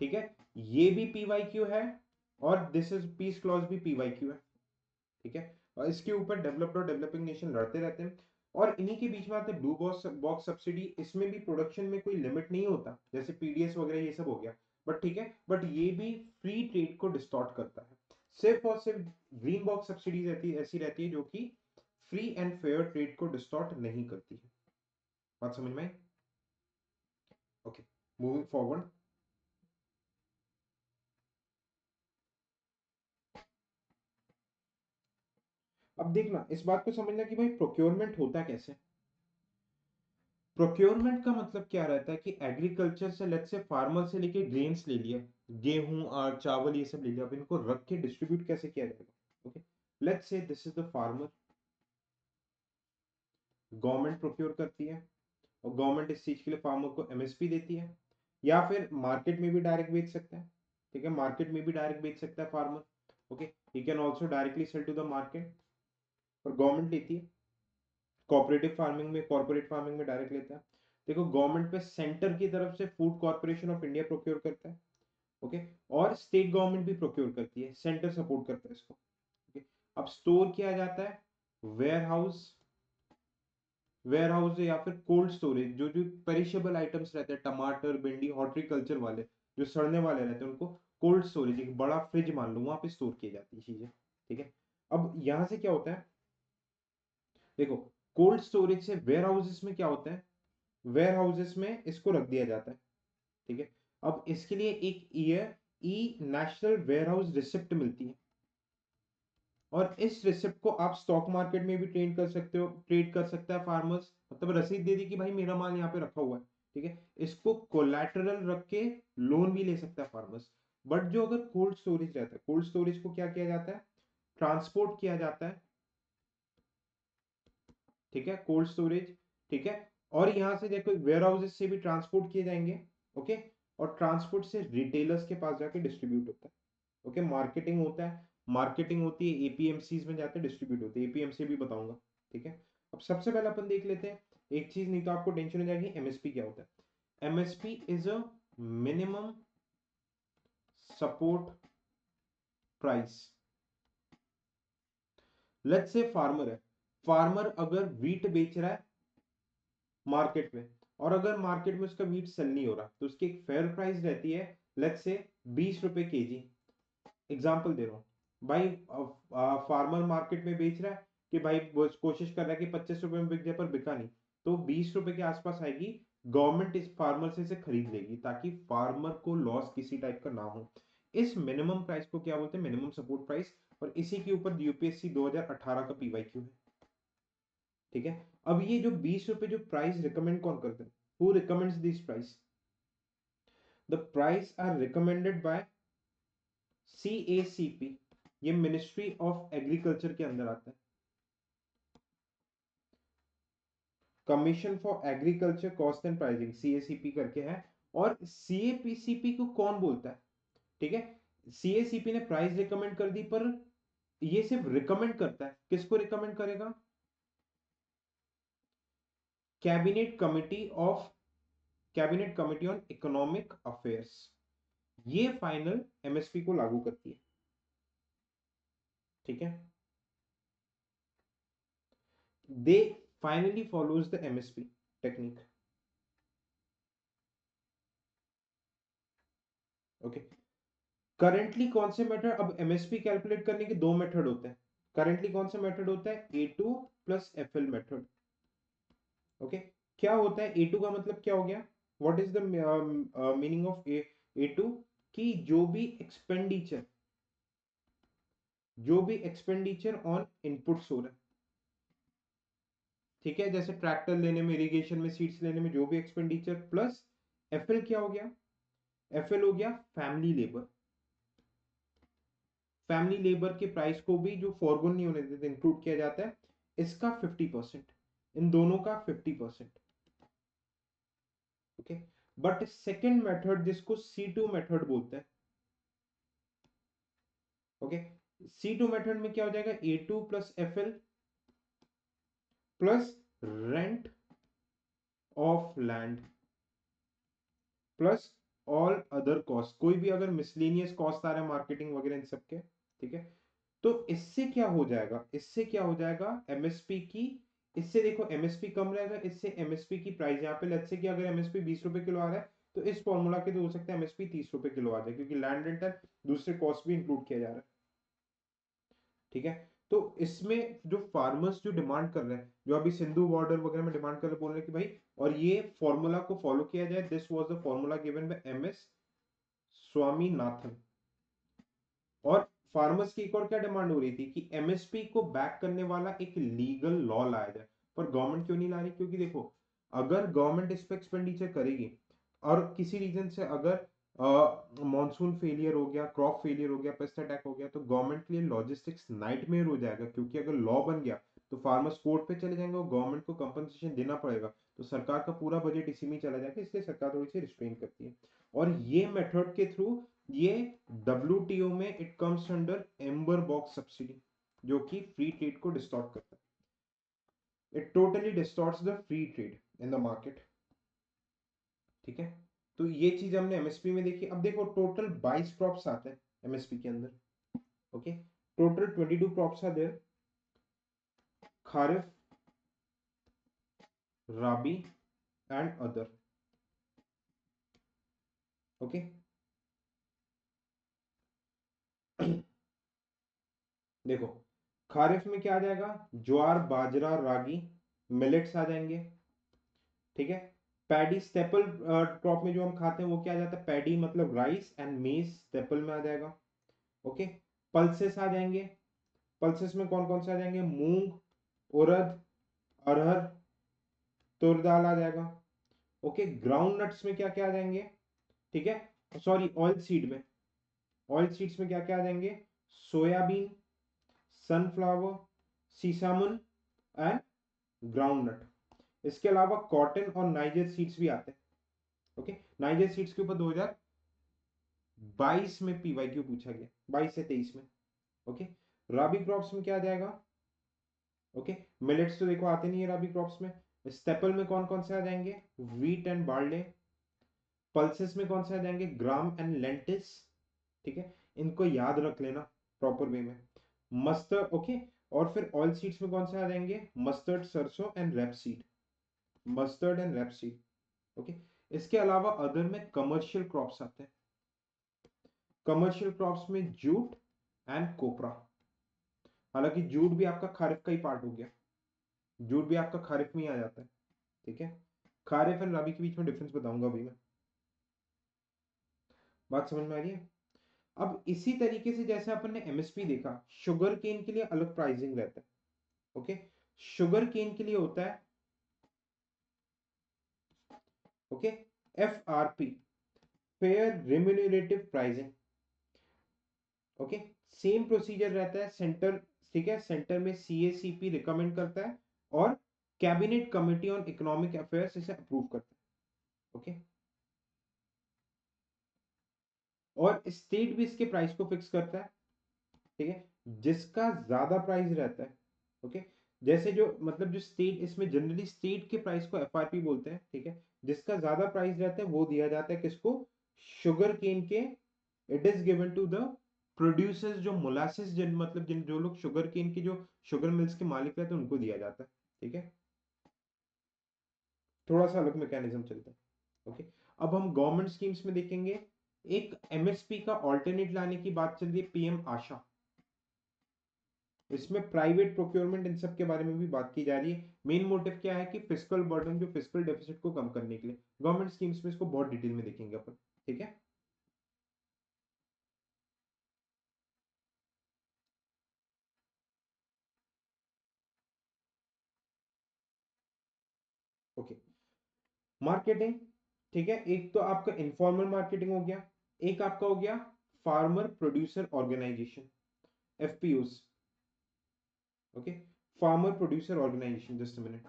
ठीक है। ये भी पीवाईक्यू है और दिस इज पीस क्लॉज भी पीवाईक्यू है, ठीक है। और इसके ऊपर डेवलप्ड और डेवलपिंग नेशन लड़ते रहते हैं, और इन्हीं के बीच में आते हैं ब्लू बॉक्स बॉक्स सब्सिडी। इसमें भी प्रोडक्शन में कोई लिमिट नहीं होता, जैसे पीडीएस वगैरह ये सब हो गया, बट ठीक है, बट ये भी फ्री ट्रेड को डिस्टॉर्ट करता है। सिर्फ और सिर्फ ग्रीन बॉक्स सब्सिडीज ऐसी रहती है जो कि फ्री एंड फेयर ट्रेड को डिस्टॉर्ट नहीं करती है। बात समझ में आई? Okay, moving forward. अब देखना इस बात को समझना कि भाई प्रोक्योरमेंट होता कैसे। प्रोक्योरमेंट का मतलब क्या रहता है कि एग्रीकल्चर से, लेट्स से फार्मर से लेके ग्रेन्स ले लिया, गेहूं और चावल ये सब ले लिया, अब इनको रख के डिस्ट्रीब्यूट कैसे किया जाएगा, okay. Let's say this is the farmer, government procure करती है, और गवर्नमेंट इस चीज के लिए फार्मर को एमएसपी देती है, या फिर मार्केट में भी डायरेक्ट बेच सकता है, ठीक है, मार्केट में भी डायरेक्ट बेच सकता है farmer, okay. He can also directly sell to the market, और गवर्नमेंट लेती है। कोऑपरेटिव फार्मिंग में, कॉर्पोरेट फार्मिंग में डायरेक्ट लेता है। देखो गवर्नमेंट पे सेंटर की तरफ से food corporation of India procure करता है, ओके, और स्टेट गवर्नमेंट भी प्रोक्योर करती है, सेंटर सपोर्ट करता है इसको, ओके। अब स्टोर किया जाता है वेयर हाउस, वेयर हाउस या फिर कोल्ड स्टोरेज, जो जो पेरिशेबल आइटम्स रहते हैं, टमाटर भिंडी हॉर्टिकल्चर वाले जो सड़ने वाले रहते हैं, उनको कोल्ड स्टोरेज, एक बड़ा फ्रिज मान लो, वहां पे स्टोर की जाती है चीजें, ठीक है। अब यहां से क्या होता है, देखो कोल्ड स्टोरेज से वेयर हाउसेस में क्या होता है, वेयर हाउसेस में इसको रख दिया जाता है, ठीक है। अब इसके लिए एक ईयर e national warehouse receipt मिलती है, और इस रिसिप्ट को आप स्टॉक मार्केट में भी ट्रेड कर सकते हो, ट्रेड कर सकता है फार्मर्स, मतलब रसीद दे दी कि भाई मेरा माल यहाँ पे रखा हुआ है, ठीक है। इसको कोलैटरल रख के लोन भी ले सकता है फार्मर्स। बट जो अगर कोल्ड स्टोरेज रहता है, कोल्ड स्टोरेज को क्या किया जाता है, ट्रांसपोर्ट किया जाता है, ठीक है, कोल्ड स्टोरेज, ठीक है। और यहां से देखो वेयर हाउसेस से भी ट्रांसपोर्ट किए जाएंगे, ओके, और ट्रांसपोर्ट से रिटेलर्स के पास जाके डिस्ट्रीब्यूट होता है, ओके, मार्केटिंग होता है, मार्केटिंग होती है, एपीएमसीज में जाते डिस्ट्रीब्यूट होते हैं, एपीएमसी भी बताऊंगा, ठीक है। अब सबसे पहले अपन देख लेते हैं एक चीज, नहीं तो आपको टेंशन हो जाएगी, एमएसपी क्या होता है। MSP is a minimum support price. Let's say farmer है, फार्मर अगर वीट बेच रहा है मार्केट में, और अगर मार्केट में उसका वीट सेल नहीं हो रहा, तो उसकी एक फेयर प्राइस रहती है, लेट्स से 20 रुपए केजी। एग्जाम्पल दे रहा हूं भाई, फार्मर मार्केट में बेच रहा है कि भाई वो कोशिश कर रहा है कि 25 रुपए में बिक जाए, पर बिका नहीं, तो 20 रुपए के आसपास आएगी, गवर्नमेंट इस फार्मर से इसे खरीद लेगी ताकि फार्मर को लॉस किसी टाइप का ना हो। इस मिनिमम प्राइस को क्या बोलते हैं? Minimum support price. और इसी के ऊपर यूपीएससी 2018 का पीवाईक्यू है। ठीक है, अब ये जो 20 रुपए जो प्राइस रिकमेंड कौन करते हैं? Who recommends this price? The price are recommended by CACP, ये मिनिस्ट्री ऑफ एग्रीकल्चर के अंदर आता है, commission for agriculture cost and pricing, CACP करके है। और CACP को कौन बोलता है? ठीक है, CACP ने प्राइस रिकमेंड कर दी, पर ये सिर्फ रिकमेंड करता है। किसको रिकमेंड करेगा? Cabinet committee of, cabinet committee on economic affairs, ये फाइनल MSP को लागू करती है। ठीक है, they finally follows the MSP technique. Okay, currently कौन से मेथड? अब MSP कैलकुलेट करने के दो मेथड होते हैं। करेंटली कौन सा मेथड होता है? A2 plus FL method. Okay, क्या होता है A2 का मतलब? क्या हो गया? What is the meaning of A2? कि जो भी एक्सपेंडिचर ऑन इनपुट्स हो रहा है, ठीक है, जैसे ट्रैक्टर लेने में, इरिगेशन में, सीड्स लेने में, जो भी एक्सपेंडिचर, प्लस FL क्या हो गया? FL हो गया फैमिली लेबर। फैमिली लेबर के प्राइस को भी जो फॉरगोन नहीं होने देते, इंक्लूड किया जाता है। इसका 50%, इन दोनों का 50%। ओके, बट सेकेंड मेथड जिसको C2 मेथड बोलते हैं, ओके, C2 मेथड में क्या हो जाएगा? A2 plus FL plus rent of land plus all other cost, कोई भी अगर मिसलेनियस कॉस्ट आ रहा है मार्केटिंग वगैरह इन सब के। ठीक है, तो इससे क्या हो जाएगा? इससे क्या हो जाएगा? MSP की, इससे देखो MSP कम रहेगा, इससे MSP की प्राइस यहाँ पे, लेट्स से कि अगर MSP 20 रुपए किलो आ रहा है, तो इस फॉर्मूला के तो हो सकता है MSP 30 रुपए किलो आ जाए, क्योंकि लैंड रेंट है, दूसरे कॉस्ट भी इंक्लूड किया जा रहा है। ठीक है, तो इसमें जो फार्मर्स जो डिमांड कर रहे हैं, जो अभी सिंधु बॉर्डर वगैरह में डिमांड कर रहे, बोल रहे हैं कि भाई, और ये फॉर्मूला को फॉलो किया जाए। This was the formula given by MS Swaminathan. और फार्मर्स की एक और क्या डिमांड हो रही थी कि MSP को बैक करने वाला एक लीगल लॉ लाया जाए। पर गवर्नमेंट क्यों नहीं ला रही? क्योंकि देखो, अगर गवर्नमेंट इस पे एक्सपेंडिचर करेगी, और किसी रीजन से अगर मॉनसून फेलियर हो गया, क्रॉप फेलियर हो गया, पेस्ट अटैक हो गया, तो गवर्नमेंट के लिए लॉजिस्टिक्स नाइटमेयर हो जाएगा। क्योंकि अगर लॉ बन गया तो फार्मर्स कोर्ट पे चले जाएंगे और गवर्नमेंट को कंपनसेशन देना पड़ेगा, तो सरकार का पूरा बजट इसी में चला जाएगा। इसलिए सरकार थोड़ी सी रिस्ट्रेन करती है। और ये मेथड के थ्रू, ये WTO में it comes under amber box subsidy, जो कि फ्री ट्रेड को डिस्टॉर्ट करता है। It totally distorts the free trade in the market. ठीक है, तो ये चीज हमने MSP में देखी। अब देखो, टोटल 22 क्रॉप्स आते हैं MSP के अंदर। Okay, total 22 crops are there, kharif, rabi and other. Okay, देखो, खारिफ में क्या आ जाएगा? ज्वार, बाजरा, रागी, मिलेट्स आ जाएंगे। ठीक है, पैडी स्टेपल क्रॉप में जो हम खाते हैं वो क्या आ जाता है? पैडी मतलब राइस, एंड मेज स्टेपल में आ जाएगा। ओके, पल्सेस आ जाएंगे। पल्सेस में कौन कौन से आ जाएंगे? मूंग, उड़द, अरहर, तुर दाल आ जाएगा। ओके, ग्राउंड नट्स में क्या क्या आ जाएंगे? ठीक है, सॉरी, ऑयल सीड में, ऑयल सीड्स में क्या क्या आ जाएंगे? Soybean, sunflower, sesamum and ground nut. इसके अलावा कॉटन और नाइजर सीड्स भी आते हैं। ओके, नाइजर सीड्स के ऊपर 2022 में पीवाईक्यू पूछा गया, 22 से 23 में। ओके, राबी क्रॉप्स में क्या आ जाएगा? ओके, मिलेट्स तो देखो आते नहीं है राबी क्रॉप्स में। स्टेपल में कौन कौन से आ जाएंगे? Wheat and barley. पल्सेस में कौन से आ जाएंगे? Gram and lentils. ठीक है, इनको याद रख लेना प्रॉपर वे में। Mustard, okay. और फिर ऑयल सीड्स में कौन से आ जाएंगे, मस्टर्ड, सरसों and rapeseed, mustard and rapeseed, okay. इसके अलावा अदर में कमर्शियल क्रॉप्स आते हैं, कमर्शियल क्रॉप्स में जूट एंड कोपरा। हालांकि जूट भी आपका खारिफ का ही पार्ट हो गया, जूट भी आपका खारिफ में ही आ जाता है, ठीक है। खारिफ एंड रबी के बीच में डिफरेंस बताऊंगा अभी मैं, बात समझ में आ रही है। अब इसी तरीके से जैसे अपन ने एमएसपी देखा, शुगर केन के लिए अलग प्राइसिंग रहता है, ओके। शुगर केन के लिए होता है, okay, FRP, fair remunerative pricing, okay. Same procedure रहता है सेंटर, ठीक है, सेंटर में सीएसीपी रिकमेंड करता है और cabinet committee on economic affairs इसे अप्रूव करता है, ओके। और स्टेट भी इसके प्राइस को फिक्स करता है, ठीक है, जिसका ज्यादा प्राइस रहता है, ओके। जैसे जो मतलब जो स्टेट, इसमें जनरली स्टेट के प्राइस को एफआरपी बोलते हैं, ठीक है। जिसका ज्यादा प्राइस रहता है वो दिया जाता है किसको, शुगर केन के, it is given to the producers, जो मोलासिस, जिन मतलब जिन जो लोग शुगर केन की जो शुगर मिल्स के मालिक रहते हैं उनको दिया जाता है, ठीक है। थोड़ा सा अलग मैकेनिज्म चलता है, ओके। अब हम गवर्नमेंट स्कीम्स में देखेंगे, एक एमएसपी का ऑल्टरनेट लाने की बात चल रही है, पीएम आशा। इसमें प्राइवेट प्रोक्योरमेंट इन सब के बारे में भी बात की जा रही है। मेन मोटिव क्या है कि फिस्कल बर्डन, जो फिस्कल डेफिसिट को कम करने के लिए गवर्नमेंट स्कीम्स में, इसको बहुत डिटेल में देखेंगे अपन, ठीक है। ओके, मार्केटिंग, ठीक है। एक तो आपका इनफॉर्मल मार्केटिंग हो गया, एक आपका हो गया farmer producer organisation, FPOs, okay. Farmer producer organisation, just a minute.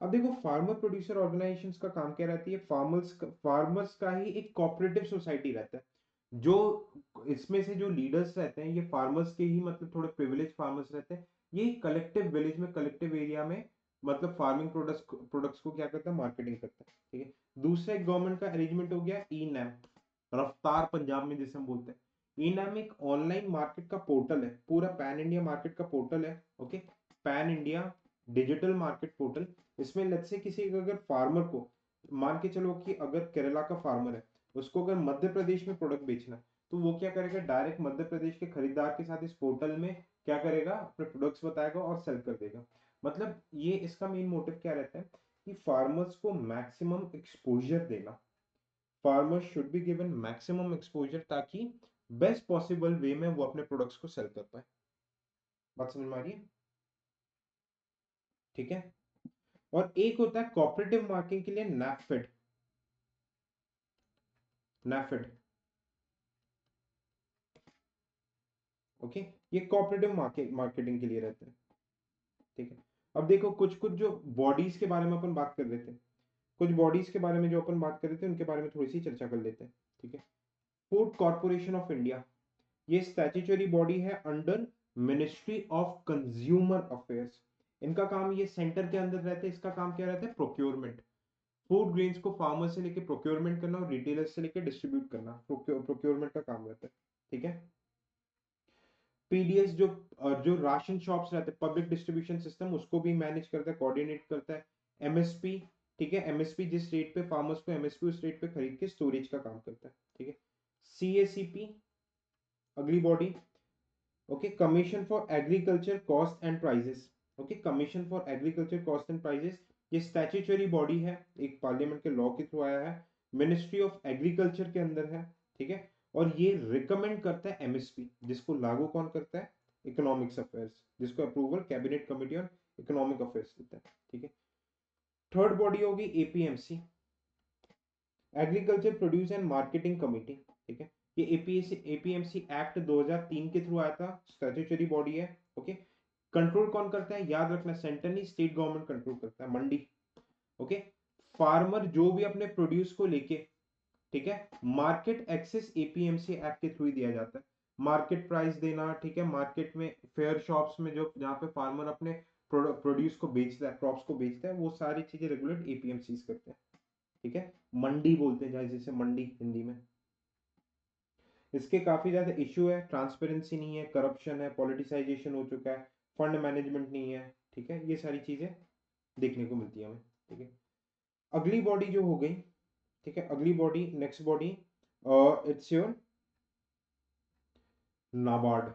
अब देखो, फार्मर प्रोड्यूसर ऑर्गेनाइजेशंस का काम क्या रहती है, फार्मर्स का ही एक कोऑपरेटिव सोसाइटी रहता है। जो इसमें से जो लीडर्स रहते हैं ये फार्मर्स के ही, मतलब थोड़े प्रिविलेज फार्मर्स रहते हैं। ये कलेक्टिव विलेज में, कलेक्टिव एरिया में, मतलब फार्मिंग प्रोडक्ट्स को क्या करता है, मार्केटिंग करता है, ठीक है। दूसरा एक गवर्नमेंट का अरेंजमेंट हो गया ई नैम, रफ्तार पंजाब में जिसे हम बोलते हैं। ई नैम एक ऑनलाइन मार्केट का पोर्टल है, पूरा पैन इंडिया मार्केट का पोर्टल है, okay. Pan India digital market portal. इसमें लेट्स से किसी अगर फार्मर को, मान के चलो कि अगर केरला का फार्मर है, उसको अगर मध्य प्रदेश में प्रोडक्ट बेचना है, तो वो क्या करेगा, डायरेक्ट मध्य प्रदेश के खरीदार के साथ इस पोर्टल में क्या करेगा, अपने प्रोडक्ट्स बताएगा और सेल कर देगा। मतलब ये इसका मेन मोटिव क्या रहता है कि फार्मर्स को मैक्सिमम एक्सपोजर देना, farmers should be given maximum exposure, ताकि बेस्ट पॉसिबल वे में वो अपने प्रोडक्ट्स को सेल कर पाए। बात समझ में आ रही है, ठीक है। और एक होता है कोऑपरेटिव मार्केटिंग के लिए नैफेड, नैफेड, ओके। ये कोऑपरेटिव मार्केटिंग के लिए रहता है, ठीक है। अब देखो, कुछ कुछ जो बॉडीज के बारे में अपन बात कर रहे थे, कुछ बॉडीज के बारे में जो अपन बात कर रहे थे उनके बारे में थोड़ी सी चर्चा कर लेते हैं, ठीक है। फूड कॉर्पोरेशन ऑफ इंडिया, ये स्टैट्यूटरी बॉडी है under ministry of consumer affairs. इनका काम, ये सेंटर के अंदर रहते हैं, इसका काम क्या रहता है, प्रोक्योरमेंट। फूड ग्रेन्स को फार्मर से लेके प्रोक्योरमेंट करना और रिटेलर्स से लेके डिस्ट्रीब्यूट करना, प्रोक्योरमेंट का काम रहता है, ठीक है। पीडीएस जो, जो राशन शॉप्स रहते हैं, पब्लिक डिस्ट्रीब्यूशन सिस्टम, उसको भी मैनेज करता है, कोऑर्डिनेट करता है। एमएसपी, ठीक है, एमएसपी जिस रेट पे फार्मर्स को एमएसपी, उस रेट पे खरीद के स्टोरेज का काम करता है, ठीक है। सीएसीपी, अगली body, okay, commission for agriculture cost and prices, okay, commission for agriculture cost and prices. ये स्टैट्यूटरी बॉडी है, एक पार्लियामेंट के लॉ के थ्रू आया है, मिनिस्ट्री ऑफ एग्रीकल्चर के अंदर है, ठीक है। और ये रिकमेंड करता है एमएसपी, जिसको लागू कौन करता है, इकोनॉमिक्स अफेयर्स, जिसको approval cabinet committee on economic affairs देता है, ठीक है। थर्ड बॉडी होगी APMC, agriculture produce and marketing committee, ठीक है। ये एपीएमसी एक्ट 2003 के थ्रू आया था, स्टैट्यूटरी बॉडी है, ओके। कंट्रोल कौन करता है, याद रखना, सेंटर नहीं, स्टेट गवर्नमेंट कंट्रोल करता है। मंडी, ओके। फार्मर जो भी अपने प्रोड्यूस को लेके, ठीक है, मार्केट एक्सेस एपीएमसी एक्ट के थ्रू ही दिया जाता है। मार्केट प्राइस देना, ठीक है, मार्केट में फेयर शॉप्स में जो जहाँ पे फार्मर अपने प्रोड्यूस को बेचता है, क्रॉप्स को बेचता है, वो सारी चीजें रेगुलेट एपीएमसी करते हैं, ठीक है। मंडी बोलते हैं जैसे मंडी हिंदी में, इसके काफी ज्यादा इश्यू है, ट्रांसपेरेंसी नहीं है, करप्शन है, पॉलिटिसाइजेशन हो चुका है, फंड मैनेजमेंट नहीं है, ठीक है, ये सारी चीजें देखने को मिलती है हमें, ठीक है। अगली बॉडी जो हो गई, ठीक है, अगली body, next body, it's your NABARD.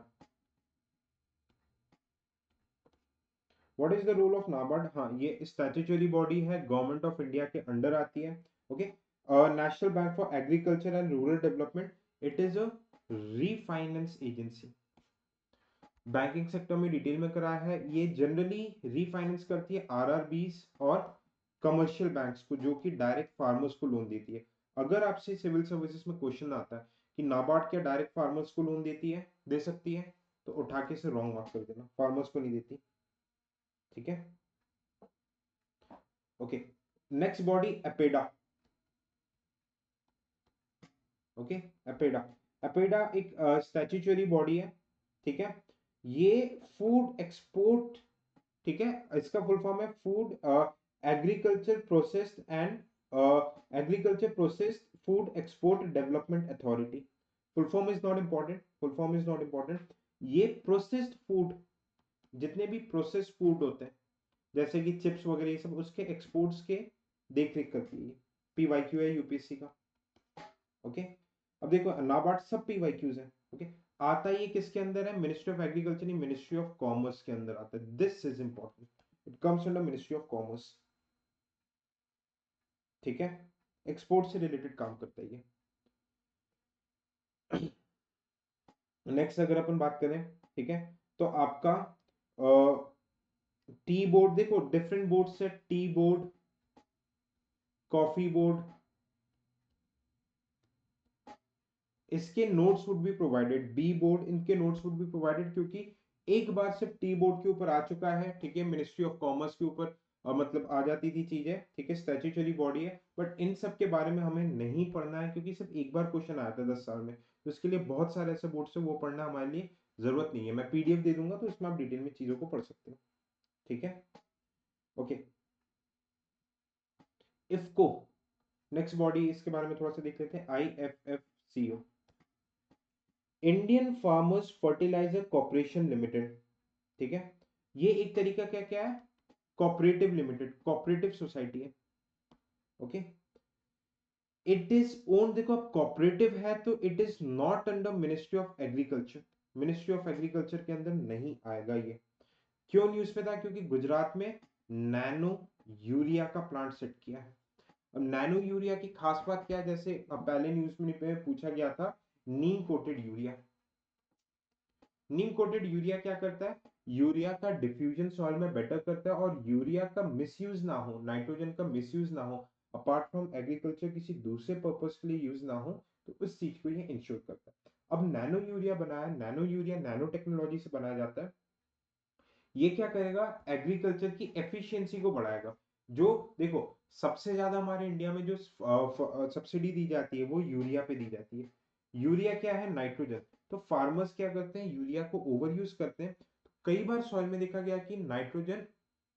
What is the role of NABARD? हाँ, ये स्टैट्यूटरी बॉडी है, गवर्नमेंट ऑफ इंडिया के अंडर आती है, okay. National bank for agriculture and rural development, it is a refinance agency. Banking sector में detail में कराया है, ये जनरली रीफाइनेंस करती है आरआरबीज और कमर्शियल बैंक्स को, जो कि डायरेक्ट फार्मर्स को लोन देती है। अगर आपसे सिविल सर्विसेज में क्वेश्चन आता है कि नाबार्ड क्या डायरेक्ट फार्मर्स को लोन देती है, दे सकती है, तो उठा के से रॉन्ग मार्क कर देना, फार्मर्स को नहीं देती, ठीक है, okay. Next body APEDA, okay, APEDA. APEDA एक स्टैट्यूटरी बॉडी है, ठीक है, ये फूड एक्सपोर्ट, ठीक है, इसका फुल फॉर्म है food agriculture processed and agriculture processed food export development authority. Full form is not important, full form is not important. ये प्रोसेस्ड फूड, जितने भी प्रोसेस्ड फूड होते हैं जैसे कि चिप्स वगैरह ये सब, उसके एक्सपोर्ट्स के देख रेख करती है, पीवाईक्यू है यूपीएससी का, ओके। अब देखो नाबार्ड सब पीवाईक्यूज है, ओके। आता ये किसके अंदर है? मिनिस्ट्री ऑफ एग्रीकल्चर नहीं, मिनिस्ट्री ऑफ कॉमर्स के अंदर आता है। This is important, it comes under ministry of commerce, ठीक है। एक्सपोर्ट से रिलेटेड काम करता है ये। नेक्स्ट अगर अपन बात करें, ठीक है, तो आपका टी बोर्ड, देखो डिफरेंट बोर्ड से, टी बोर्ड, कॉफी बोर्ड, इसके notes would be provided, B board, इनके नोट्स वुड बी प्रोवाइडेड, क्योंकि एक बार सिर्फ टी बोर्ड के ऊपर आ चुका है, ठीक है, मिनिस्ट्री ऑफ कॉमर्स के ऊपर मतलब आ जाती थी चीजें, ठीक है, स्टैट्यूटरी बॉडी है, बट इन सब के बारे में हमें नहीं पढ़ना है, क्योंकि सिर्फ एक बार क्वेश्चन आया था 10 साल में, तो इसके लिए बहुत सारे ऐसे बोर्ड से वो पढ़ना हमारे लिए जरूरत नहीं है। मैं पीडीएफ दे दूंगा, तो इसमें आप डिटेल में चीजों को पढ़ सकते हो, ठीक है, ओके। इफको, नेक्स्ट बॉडी, इसके बारे में थोड़ा सा देख लेते हैं, IFFCO, Indian farmers fertiliser corporation limited, ठीक है। ये एक तरीका क्या क्या है, कॉपरेटिव लिमिटेड, कॉपरेटिव सोसाइटी है, ओके। इट इज ओन, देखो अब कॉपरेटिव है तो it is not under ministry of agriculture, ministry of agriculture के अंदर नहीं आएगा ये। क्यों न्यूज में था? क्योंकि गुजरात में नैनो यूरिया का प्लांट सेट किया है। अब नैनो यूरिया की खास बात क्या है, जैसे अब पहले न्यूज में पूछा गया था, नीम कोटेड यूरिया। नीम कोटेड यूरिया क्या करता है? यूरिया का डिफ्यूजन सॉइल में बेटर करता है, और यूरिया का मिसयूज ना हो, नाइट्रोजन का मिसयूज ना हो, अपार्ट फ्रॉम एग्रीकल्चर किसी दूसरे पर्पस के लिए यूज ना हो, तो उस चीज को ये इंश्योर करता है। अब नैनो यूरिया बनाया, नैनो यूरिया नैनो टेक्नोलॉजी से बनाया जाता है। ये क्या करेगा? एग्रीकल्चर की एफिशिएंसी को बढ़ाएगा। जो देखो, सबसे ज्यादा हमारे इंडिया में जो सब्सिडी दी जाती है वो यूरिया पे दी जाती है। यूरिया क्या है? नाइट्रोजन। तो फार्मर्स क्या करते हैं? यूरिया को ओवर यूज करते हैं। कई बार सॉइल में देखा गया कि नाइट्रोजन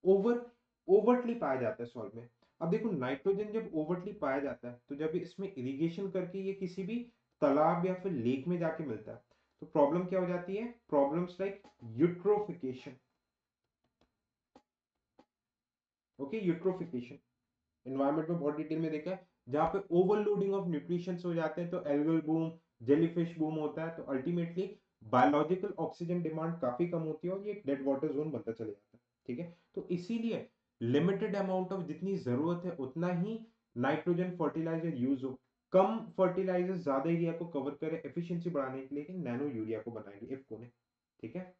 ओवर ओवरटली पाया जाता है सॉइल में। अब देखो, नाइट्रोजन जब ओवरटली पाया जाता है, तो जब इसमें इरिगेशन करके ये किसी भी तालाब या फिर लेक में जाके मिलता है, तो प्रॉब्लम क्या हो जाती है? Problems like eutrophication, okay, eutrophication. Environment में बहुत डिटेल में देखा है, जहां पे ओवरलोडिंग ऑफ न्यूट्रिशन हो जाते हैं, तो एल्गल बूम, जेलीफिश बूम होता है, तो अल्टीमेटली बायोलॉजिकल ऑक्सीजन डिमांड काफी कम होती है, और ये डेड वाटर जोन बनता चले जाता है, ठीक है। तो इसीलिए लिमिटेड अमाउंट ऑफ, जितनी जरूरत है उतना ही नाइट्रोजन फर्टिलाइजर यूज हो। कम फर्टिलाइजर ज्यादा एरिया को कवर करे, एफिशिएंसी बढ़ाने के लिए नैनो यूरिया को बनाएंगे इफको ने, ठीक है।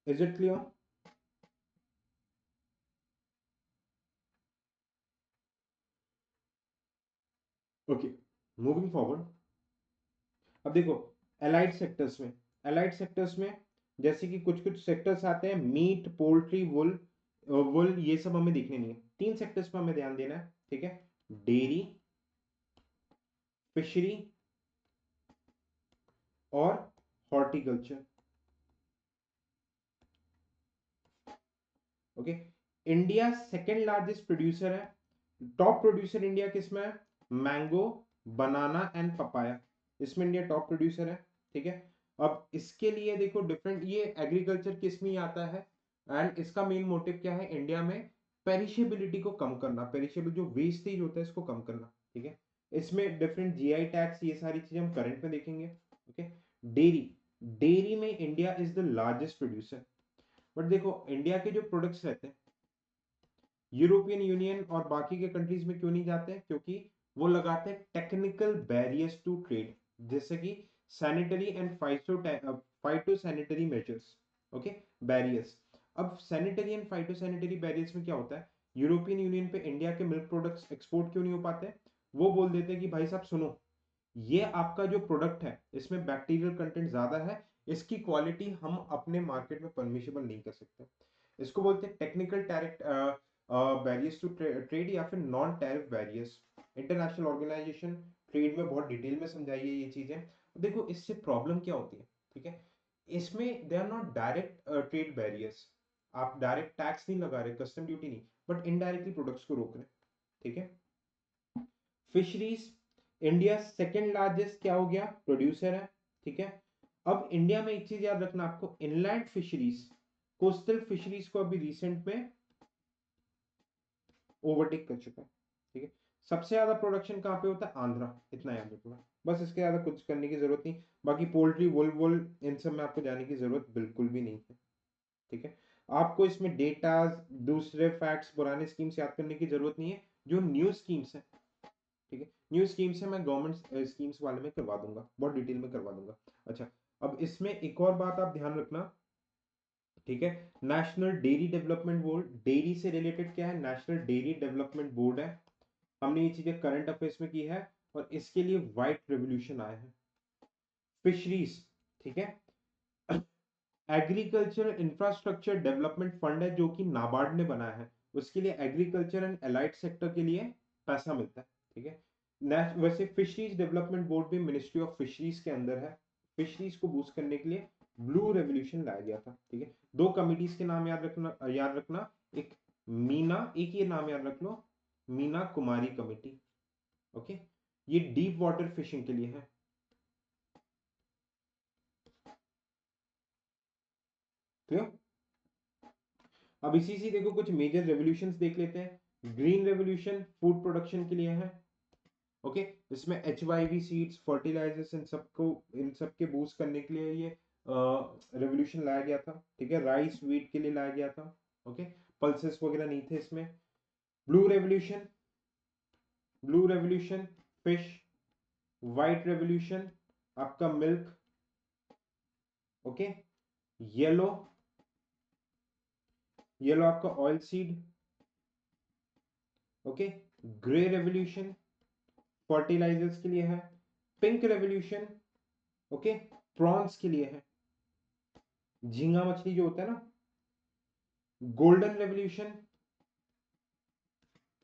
Is it clear? Okay, moving forward. अब देखो, एलाइड सेक्टर्स में, एलाइड सेक्टर्स में जैसे कि कुछ कुछ सेक्टर्स आते हैं, मीट, पोल्ट्री, वुल, वुल, ये सब हमें देखने नहीं है। तीन सेक्टर्स पर हमें ध्यान देना है, ठीक है, डेयरी, फिशरी और horticulture, okay. India second largest producer है। टॉप प्रोड्यूसर इंडिया किसमें है? मैंगो, बनाना एंड पपाया, इसमें इंडिया टॉप प्रोड्यूसर है। ठीक है, अब इसके लिए देखो डिफरेंट, ये एग्रीकल्चर किस में ही आता है, एंड इसका मेन मोटिव क्या है, इंडिया में पेरिशेबिलिटी को कम करना, पेरिशेबल जो वेस्टेज होता है इसको कम करना। ठीक है, इसमें डिफरेंट जीआई टैक्स, ये सारी चीजें हम करंट में देखेंगे। ओके, डेयरी, डेयरी में India is the largest producer. But देखो इंडिया के जो प्रोडक्ट्स रहते हैं यूरोपियन यूनियन और बाकी के कंट्रीज में क्यों नहीं जाते हैं, क्योंकि वो लगाते हैं टेक्निकल बैरियर्स टू ट्रेड, जैसे कि sanitary and phyto sanitary measures. Okay, barriers. अब sanitary and phyto sanitary barriers में क्या होता है, यूरोपियन यूनियन पे इंडिया के मिल्क प्रोडक्ट्स एक्सपोर्ट क्यों नहीं हो पाते, वो बोल देते हैं कि भाई साहब सुनो, ये आपका जो प्रोडक्ट है इसमें बैक्टीरियल कंटेंट ज्यादा है, इसकी क्वालिटी हम अपने मार्केट में परमिशेबल नहीं कर सकते। इसको बोलते हैं टेक्निकल बैरियर्स टू ट्रेड या फिर non tariff barriers. International organisation trade में बहुत डिटेल में समझाई है ये चीजें। देखो इससे प्रॉब्लम क्या होती है, ठीक है, इसमें they are not direct trade barriers, आप डायरेक्ट टैक्स नहीं लगा रहे, कस्टम ड्यूटी नहीं, बट इनडायरेक्टली प्रोडक्ट्स को रोक रहे हैं। ठीक है, फिशरीज, इंडिया सेकेंड लार्जेस्ट क्या हो गया, प्रोड्यूसर है। ठीक है, अब इंडिया में एक चीज याद रखना आपको, इनलैंड फिशरीज, कोस्टल फिशरीज को अभी रिसेंट में ओवरटेक कर चुका है। ठीक है, सबसे ज्यादा प्रोडक्शन कहाँ पे होता है, आंध्रा, इतना याद रखना, बस इसके ज्यादा कुछ करने की जरूरत नहीं। बाकी पोल्ट्री, वुल वुल, इन सब में आपको जाने की जरूरत बिल्कुल भी नहीं है। ठीक है, आपको इसमें डेटा, दूसरे फैक्ट्स, पुराने स्कीम्स याद करने की जरूरत नहीं है, जो न्यू स्कीम्स है। ठीक है, न्यू स्कीम्स है, मैं गवर्नमेंट स्कीम्स वाले में करवा दूंगा, बहुत डिटेल में करवा दूंगा। अच्छा, अब इसमें एक और बात आप ध्यान रखना। ठीक है, national dairy development board, dairy से रिलेटेड क्या है, नेशनल डेयरी डेवलपमेंट बोर्ड है। हमने ये चीजें करंट अफेयर्स में की है, और इसके लिए व्हाइट रेवोल्यूशन आया है। फिशरीज, ठीक है, एग्रीकल्चर इंफ्रास्ट्रक्चर डेवलपमेंट फंड है जो कि नाबार्ड ने बनाया है, उसके लिए एग्रीकल्चर एंड एलाइड सेक्टर के लिए पैसा मिलता है। ठीक है, वैसे फिशरीज डेवलपमेंट बोर्ड भी मिनिस्ट्री ऑफ फिशरीज के अंदर है। फिशरीज को बूस्ट करने के लिए ब्लू रेवोल्यूशन लाया गया था। ठीक है, दो कमिटीज के नाम याद रखना, एक मीना, एक ये नाम याद रख लो, मीना कुमारी कमेटी। ओके, ये डीप वाटर फिशिंग के लिए है। क्लियर, अब इसी से देखो कुछ मेजर रेवोल्यूशंस देख लेते हैं। ग्रीन रेवोल्यूशन फूड प्रोडक्शन के लिए है। ओके, इसमें HYV सीड्स, फर्टिलाइजर्स, इन सबके बूस्ट करने के लिए ये रेवोल्यूशन लाया गया था। ठीक है, राइस वीट के लिए लाया गया था। ओके, पल्सेस वगैरह नहीं थे इसमें। Blue revolution, blue revolution fish, white revolution आपका मिल्क। ओके, येलो, येलो आपका oil seed. Okay, grey revolution fertilisers के लिए है। पिंक रेवोल्यूशन, ओके, प्रॉन्स के लिए है, झींगा मछली जो होता है ना। Golden revolution,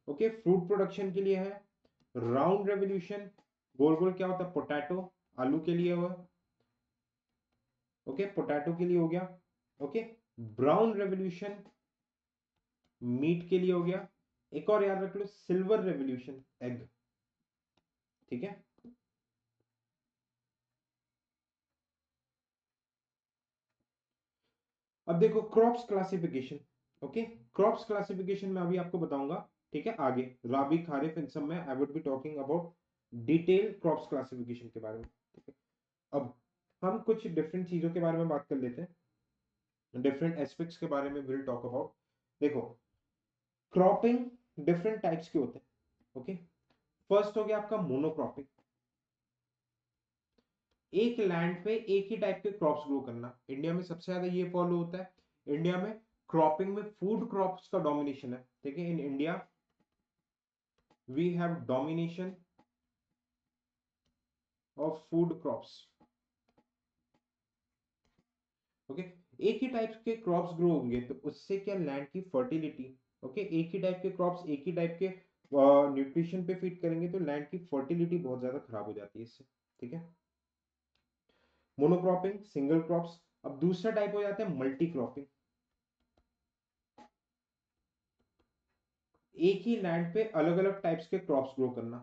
okay, fruit production के लिए है। राउंड रेवोल्यूशन, गोल गोल क्या होता है, पोटैटो, आलू के लिए हुआ। ओके, पोटैटो के लिए हो गया। ओके, ब्राउन रेवोल्यूशन मीट के लिए हो गया। एक और याद रख लो, सिल्वर रेवोल्यूशन एग। ठीक है, अब देखो crops classification. Okay, crops classification में अभी आपको बताऊंगा। ठीक है, आगे राबी खारिफ इन सब में I would be talking about detail crops classification के बारे में। ठीक है, अब हम कुछ डिफरेंट चीजों के बारे में बात कर लेते हैं, डिफरेंट एस्पेक्ट्स के बारे में विल टॉक अबाउट। देखो, क्रॉपिंग डिफरेंट टाइप्स के होते हैं। ओके, फर्स्ट हो गया आपका मोनोक्रॉपिंग, एक लैंड पे एक ही टाइप के क्रॉप्स ग्रो करना। इंडिया में सबसे ज्यादा ये फॉलो होता है। इंडिया में क्रॉपिंग में फूड क्रॉप्स का डोमिनेशन है। ठीक है, in India we have domination of food crops. Okay, एक ही टाइप के क्रॉप्स ग्रो होंगे तो उससे क्या, लैंड की फर्टिलिटी। ओके, एक ही टाइप के क्रॉप्स एक ही टाइप के न्यूट्रिशन पे फीड करेंगे तो लैंड की फर्टिलिटी बहुत ज्यादा खराब हो जाती है इससे। ठीक है, मोनोक्रॉपिंग, सिंगल क्रॉप्स। अब दूसरा टाइप हो जाता है मल्टी क्रॉपिंग, एक ही लैंड पे अलग अलग टाइप्स के क्रॉप्स ग्रो करना।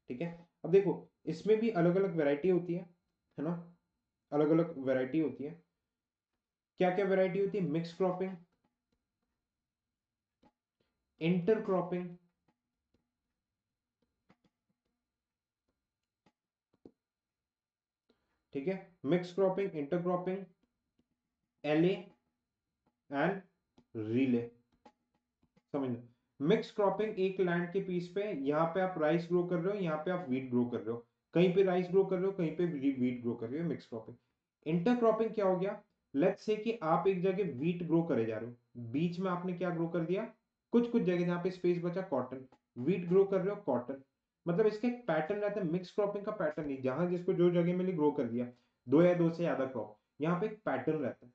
ठीक है, अब देखो इसमें भी अलग अलग वैरायटी होती है ना, अलग अलग वैरायटी होती है। क्या क्या वैरायटी होती है? मिक्स क्रॉपिंग, इंटर क्रॉपिंग, ठीक है, mix cropping, inter cropping, LA and relay. समझना, मिक्स क्रॉपिंग एक लैंड के पीस पे, यहाँ पे आप राइस ग्रो कर रहे हो, यहाँ पे आप वीट ग्रो कर रहे हो, कहीं पे राइस ग्रो कर रहे हो, कहीं पे वीट ग्रो कर रहे हो, मिक्स क्रॉपिंग। इंटर क्रॉपिंग क्या हो गया? लेट्स से कि आप एक जगह वीट ग्रो करे जा रहे हो, बीच में आपने क्या ग्रो कर दिया, कुछ कुछ जगह जहाँ पे स्पेस बचा कॉटन, वीट ग्रो कर रहे हो कॉटन। मतलब इसका एक पैटर्न रहता है, मिक्स क्रॉपिंग का पैटर्न नहीं, जहां जिसको जो जगह मिली ग्रो कर दिया, दो या दो से ज्यादा क्रॉप, यहाँ पे एक पैटर्न रहता है,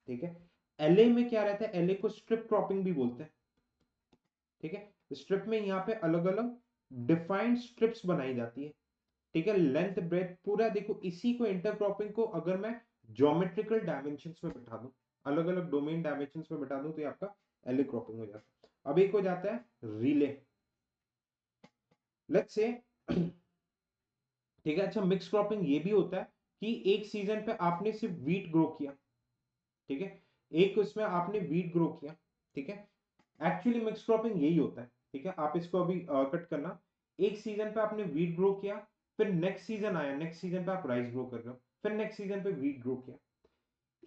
ठीक है। एलए में क्या रहता है? एलए को स्ट्रिप क्रॉपिंग भी बोलते हैं, ठीक है। स्ट्रिप में यहाँ पे अलग अलग डिफाइंड स्ट्रिप्स बनाई जाती है, ठीक है, लेंथ ब्रेथ पूरा। देखो इसी को इंटरक्रॉपिंग को अगर मैं ज्योमेट्रिकल डायमेंशंस में बिठा दूं, अलग अलग डोमेन डायमेंशंस में बिठा दूं, तो ये आपका एलए क्रॉपिंग हो जाता है। अब एक हो जाता है रिले, लेट्स से ठीक है। अच्छा, मिक्स क्रॉपिंग ये भी होता है कि एक सीजन पे आपने सिर्फ वीट ग्रो किया, ठीक है, एक उसमें आपने वीट ग्रो किया, ठीक है। एक्चुअली मिक्स क्रॉपिंग यही होता है, ठीक है। आप इसको अभी कट करना, एक सीजन पे आपने वीट ग्रो किया, फिर नेक्स्ट सीजन आया, नेक्स्ट सीजन पे आप राइस ग्रो कर रहे हो, फिर नेक्स्ट सीजन पे वीट ग्रो किया।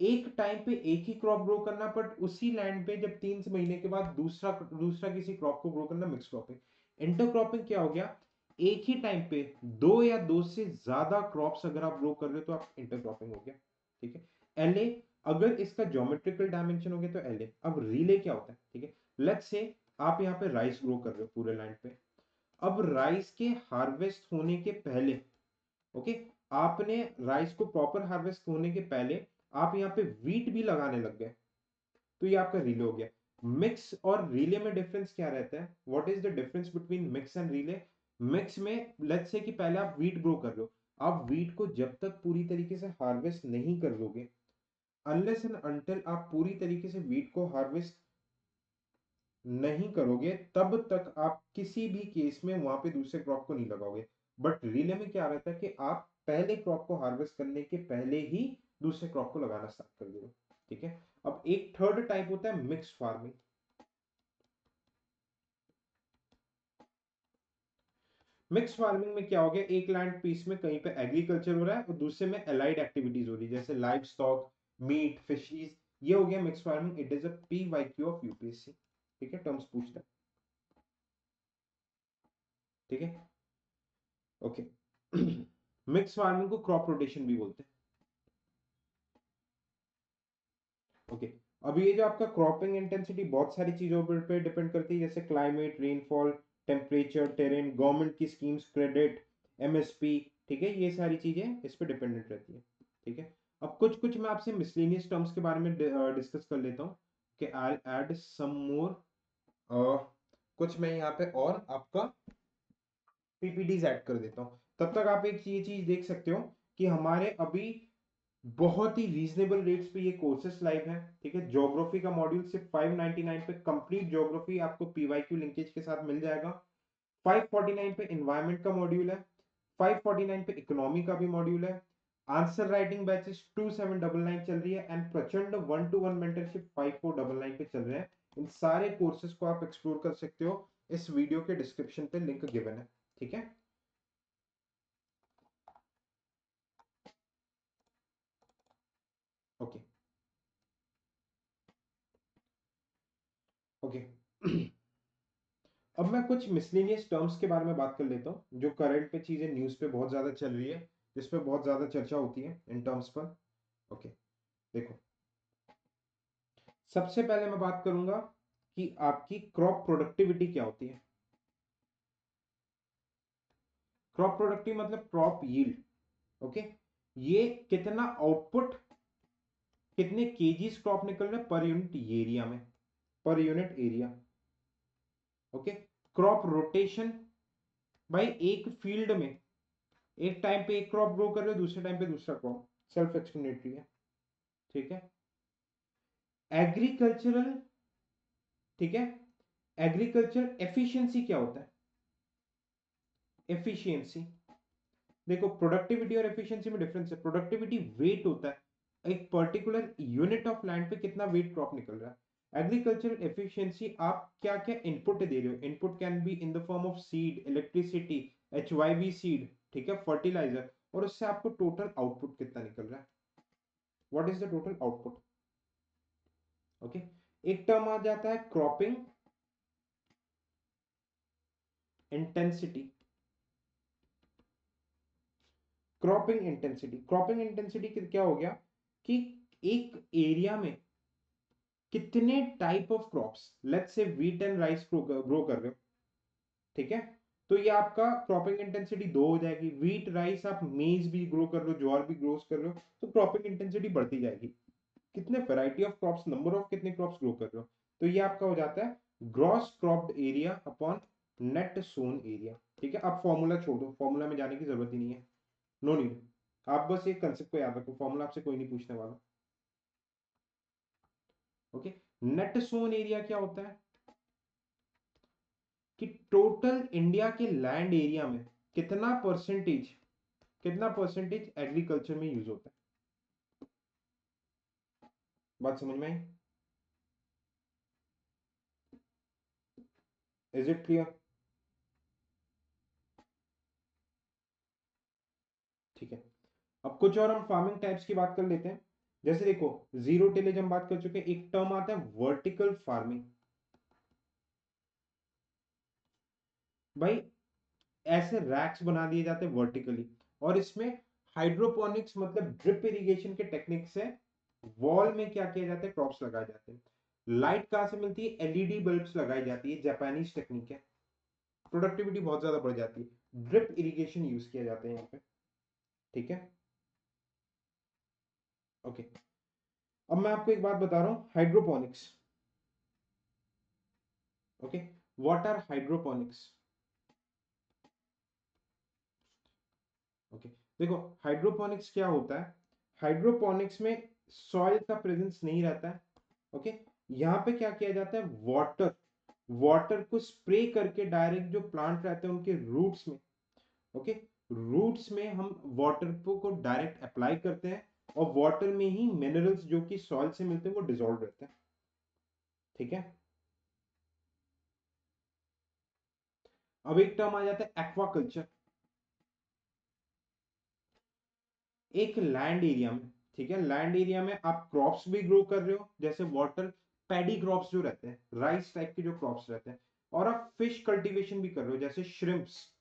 एक टाइम पे एक ही क्रॉप ग्रो करना, बट उसी लैंड पे जब 3 महीने के बाद दूसरा दूसरा किसी क्रॉप को ग्रो करना, मिक्स क्रॉपिंग। इंटरक्रॉपिंग क्या हो गया? एक ही टाइम पे दो या दो से ज्यादा क्रॉप्स अगर आप ग्रो कर रहे हो तो आप इंटरक्रॉपिंग हो गया, ठीक है। एलए, अगर इसका ज्योमेट्रिकल डायमेंशन हो गया तो एलए। अब रिले क्या होता है? ठीक है, लेट्स से आप यहाँ पे राइस ग्रो कर रहे हो पूरे लैंड पे, अब राइस के हार्वेस्ट होने के पहले, ओके, आपने राइस को प्रॉपर हार्वेस्ट होने के पहले आप यहाँ पे वीट भी लगाने लग गए, तो ये आपका रिले हो गया। मिक्स और रिले में डिफरेंस क्या रहता है? What is the difference between mix and relay? Mix में लेट्स से कि पहले आप वीट ग्रो कर रहे हो, आप वीट को जब तक पूरी तरीके से हार्वेस्ट नहीं कर लोगे, अनलेस एंड अनटिल आप पूरी तरीके से वीट को हार्वेस्ट नहीं करोगे, तब तक आप किसी भी केस में वहां पे दूसरे क्रॉप को नहीं लगाओगे। बट रिले में क्या रहता है कि आप पहले क्रॉप को हार्वेस्ट करने के पहले ही दूसरे क्रॉप को लगाना स्टार्ट कर दो, ठीक है। अब एक थर्ड टाइप होता है मिक्स फार्मिंग। मिक्स फार्मिंग में क्या हो गया? एक लैंड पीस में कहीं पे एग्रीकल्चर हो रहा है और दूसरे में अलाइड एक्टिविटीज हो रही है, जैसे लाइव स्टॉक, मीट, फिशरीज, ये हो गया mix farming. It is a PYQ of UPSC, ठीक है, टर्म्स पूछता है, ठीक है, ओके। मिक्स फार्मिंग को क्रॉप रोटेशन भी बोलते हैं, ओके। अब ये जो आपका क्रॉपिंग इंटेंसिटी बहुत सारी चीजों पे डिपेंड करती है, जैसे climate, rainfall, temperature, terrain, government की स्कीम्स, क्रेडिट, MSP, ठीक है, ये सारी चीजें इस पे डिपेंडेंट रहती है, ठीक है। अब कुछ कुछ मैं आपसे मिसलेनियस टर्म्स के बारे में डिस्कस कर लेता हूँ, कि आई ऐड सम मोर, कुछ मैं यहाँ पे और आपका PPTs ऐड कर देता हूँ। तब तक आप एक ये चीज देख सकते हो कि हमारे अभी बहुत ही रीजनेबल रेट्स पे ये कोर्सेस लाइव है, ठीक है। ज्योग्राफी का मॉड्यूल सिर्फ 599 पे, कंप्लीट ज्योग्राफी आपको PYQ लिंकेज के साथ मिल जाएगा। 549 पे इन्वायरमेंट का मॉड्यूल है, 549 पे इकोनॉमी का भी मॉड्यूल है। आंसर राइटिंग बैचेस 2799 चल रही है, एंड प्रचंड 1-to-1 मेंटरशिप 5499 पे चल रहे हैं। इन सारे कोर्सेज को आप एक्सप्लोर कर सकते हो, इस वीडियो के डिस्क्रिप्शन पे लिंक गिवन है, ठीक है, ओके, ओके। अब मैं कुछ मिसलेनियस टर्म्स के बारे में बात कर लेता हूँ, जो करंट पे चीजें न्यूज पे बहुत ज्यादा चल रही है, जिस पे बहुत ज्यादा चर्चा होती है इन टर्म्स पर, ओके। देखो, सबसे पहले मैं बात करूंगा कि आपकी क्रॉप प्रोडक्टिविटी क्या होती है। क्रॉप प्रोडक्टिव मतलब क्रॉप यील्ड, ओके। ये कितना आउटपुट, कितने केजीज क्रॉप निकल रहे हैं पर यूनिट एरिया में, per unit area, okay. Crop rotation, भाई एक फील्ड में एक टाइम पे एक क्रॉप ग्रो कर रहे हो, दूसरे टाइम पे दूसरा क्रॉप, सेल्फ एक्सप्लेनेटरी है, ठीक है। एग्रीकल्चरल, ठीक है, एग्रीकल्चर एफिशिएंसी क्या होता है? एफिशिएंसी, देखो प्रोडक्टिविटी और एफिशिएंसी में डिफरेंस है। प्रोडक्टिविटी वेट होता है, एक पर्टिकुलर यूनिट ऑफ लैंड पे कितना वेट क्रॉप निकल रहा है। एग्रीकल्चरल एफिशिएंसी आप क्या क्या इनपुट दे रहे हो, input can be in the form of seed, electricity, HYV seed, ठीक है, फर्टिलाइजर, और उससे आपको टोटल आउटपुट कितना निकल रहा है, what is the total output. Okay, एक टर्म आ जाता है क्रॉपिंग इंटेंसिटी। क्रॉपिंग इंटेंसिटी क्या हो गया कि एक एरिया में कितने type of crops, let's say wheat and rice grow कर रहे हो, ठीक है, तो ये आपका क्रॉपिंग इंटेंसिटी दो हो जाएगी। व्हीट राइस आप मेज भी ग्रो कर रहे हो, ज्वार भी ग्रो कर रहे हो, तो क्रॉपिंग इंटेंसिटी बढ़ती जाएगी। कितने variety of crops, number of कितने क्रॉप्स ग्रो कर रहे हो, तो ये आपका हो जाता है gross cropped area upon net sown area. ठीक है, अब फॉर्मूला छोड़ दो, फॉर्मूला में जाने की जरूरत ही नहीं है, नो नीड। आप बस एक कंसेप्ट को याद रखो, फॉर्मूला आपसे कोई नहीं पूछने वाला। ओके, नेट सोन एरिया क्या होता है कि टोटल इंडिया के लैंड एरिया में कितना परसेंटेज एग्रीकल्चर में यूज होता है। बात समझ में आई? Is it clear? ठीक है, अब कुछ और हम फार्मिंग टाइप्स की बात कर लेते हैं। जैसे देखो, जीरो टिलेज हम बात कर चुके हैं, एक टर्म आता है वर्टिकल फार्मिंग। भाई ऐसे रैक्स बना दिए जाते हैं वर्टिकली, और इसमें हाइड्रोपोनिक्स मतलब ड्रिप इरिगेशन के टेक्निक से वॉल में क्या किया जाता है, क्रॉप्स लगाए जाते हैं। लाइट कहां से मिलती है, एलईडी बल्ब्स लगाई जाती है, जापानीज टेक्निक है, प्रोडक्टिविटी बहुत ज्यादा बढ़ जाती है। ड्रिप इरिगेशन यूज किया जाता है यहाँ पे, ठीक है। ओके, अब मैं आपको एक बात बता रहा हूं, hydroponics. Okay, what are hydroponics? Okay, देखो हाइड्रोपोनिक्स क्या होता है। हाइड्रोपोनिक्स में सॉइल का प्रेजेंस नहीं रहता है। ओके, यहाँ पे क्या किया जाता है, वाटर वाटर को स्प्रे करके डायरेक्ट जो प्लांट रहते हैं उनके रूट्स में, ओके, रूट्स में हम वाटर को डायरेक्ट अप्लाई करते हैं, और वाटर में ही मिनरल्स जो कि सॉइल से मिलते हैं वो डिसॉल्व रहते हैं, ठीक है। अब एक टर्म आ जाता है एक्वाकल्चर। एक लैंड एरिया में, ठीक है, लैंड एरिया में आप क्रॉप्स भी ग्रो कर रहे हो, जैसे वाटर पैडी क्रॉप्स जो रहते हैं, राइस टाइप के जो क्रॉप्स रहते हैं, और आप फिश कल्टीवेशन भी कर रहे हो, जैसे श्रिम्प्स।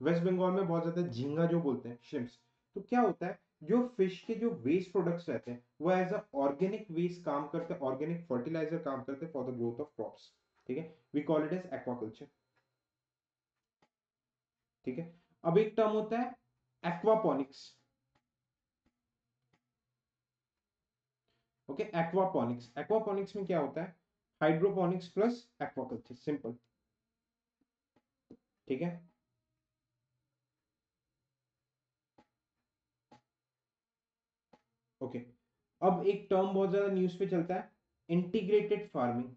वेस्ट बंगाल में बहुत ज्यादा झींगा जो बोलते हैं, श्रिम्प्स। तो क्या होता है, जो फिश के जो वेस्ट प्रोडक्ट्स रहते हैं वो एज अ ऑर्गेनिक वेस्ट काम करते हैं, ऑर्गेनिक फर्टिलाइजर काम करते हैं for the growth of crops, ठीक है, we call it as aquaculture, ठीक है। अब एक टर्म होता है एक्वापोनिक्स। ओके, एक्वापोनिक्स, एक्वापोनिक्स में क्या होता है, हाइड्रोपोनिक्स प्लस एक्वाकल्चर, सिंपल, ठीक है। ओके, अब एक टर्म बहुत ज्यादा न्यूज पे चलता है, इंटीग्रेटेड फार्मिंग।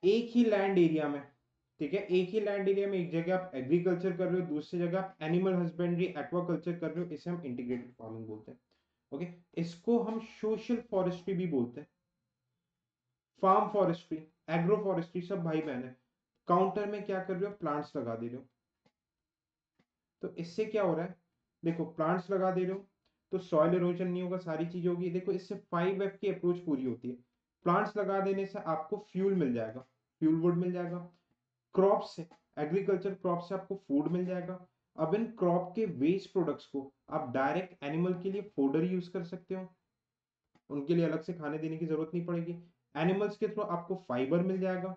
एक ही लैंड एरिया में, ठीक है, एक ही लैंड एरिया में एक जगह आप एग्रीकल्चर कर रहे हो, दूसरी जगह आप एनिमल हस्बेंड्री एक्वाकल्चर कर रहे हो, इसे हम इंटीग्रेटेड फार्मिंग बोलते हैं। ओके, इसको हम सोशल फॉरेस्ट्री भी बोलते हैं, फार्म फॉरेस्ट्री, एग्रो फॉरेस्ट्री, सब भाई बहन है। काउंटर में क्या कर रहे हो, प्लांट्स लगा दे रहे हो, तो इससे क्या हो रहा है, देखो प्लांट्स लगा दे रहे हो तो सॉइल इरोजन नहीं होगा, सारी चीज होगी। देखो इससे 5F की अप्रोच पूरी होती है। प्लांट्स लगा देने से आपको फ्यूल मिल जाएगा, फ्यूल वुड मिल जाएगा। क्रॉप से, एग्रीकल्चर क्रॉप से आपको फूड मिल जाएगा। अब इन क्रॉप के वेस्ट प्रोडक्ट्स को आप डायरेक्ट एनिमल के लिए फोडर यूज कर सकते हो, उनके लिए अलग से खाने देने की जरूरत नहीं पड़ेगी। एनिमल्स के थ्रू आपको फाइबर मिल जाएगा,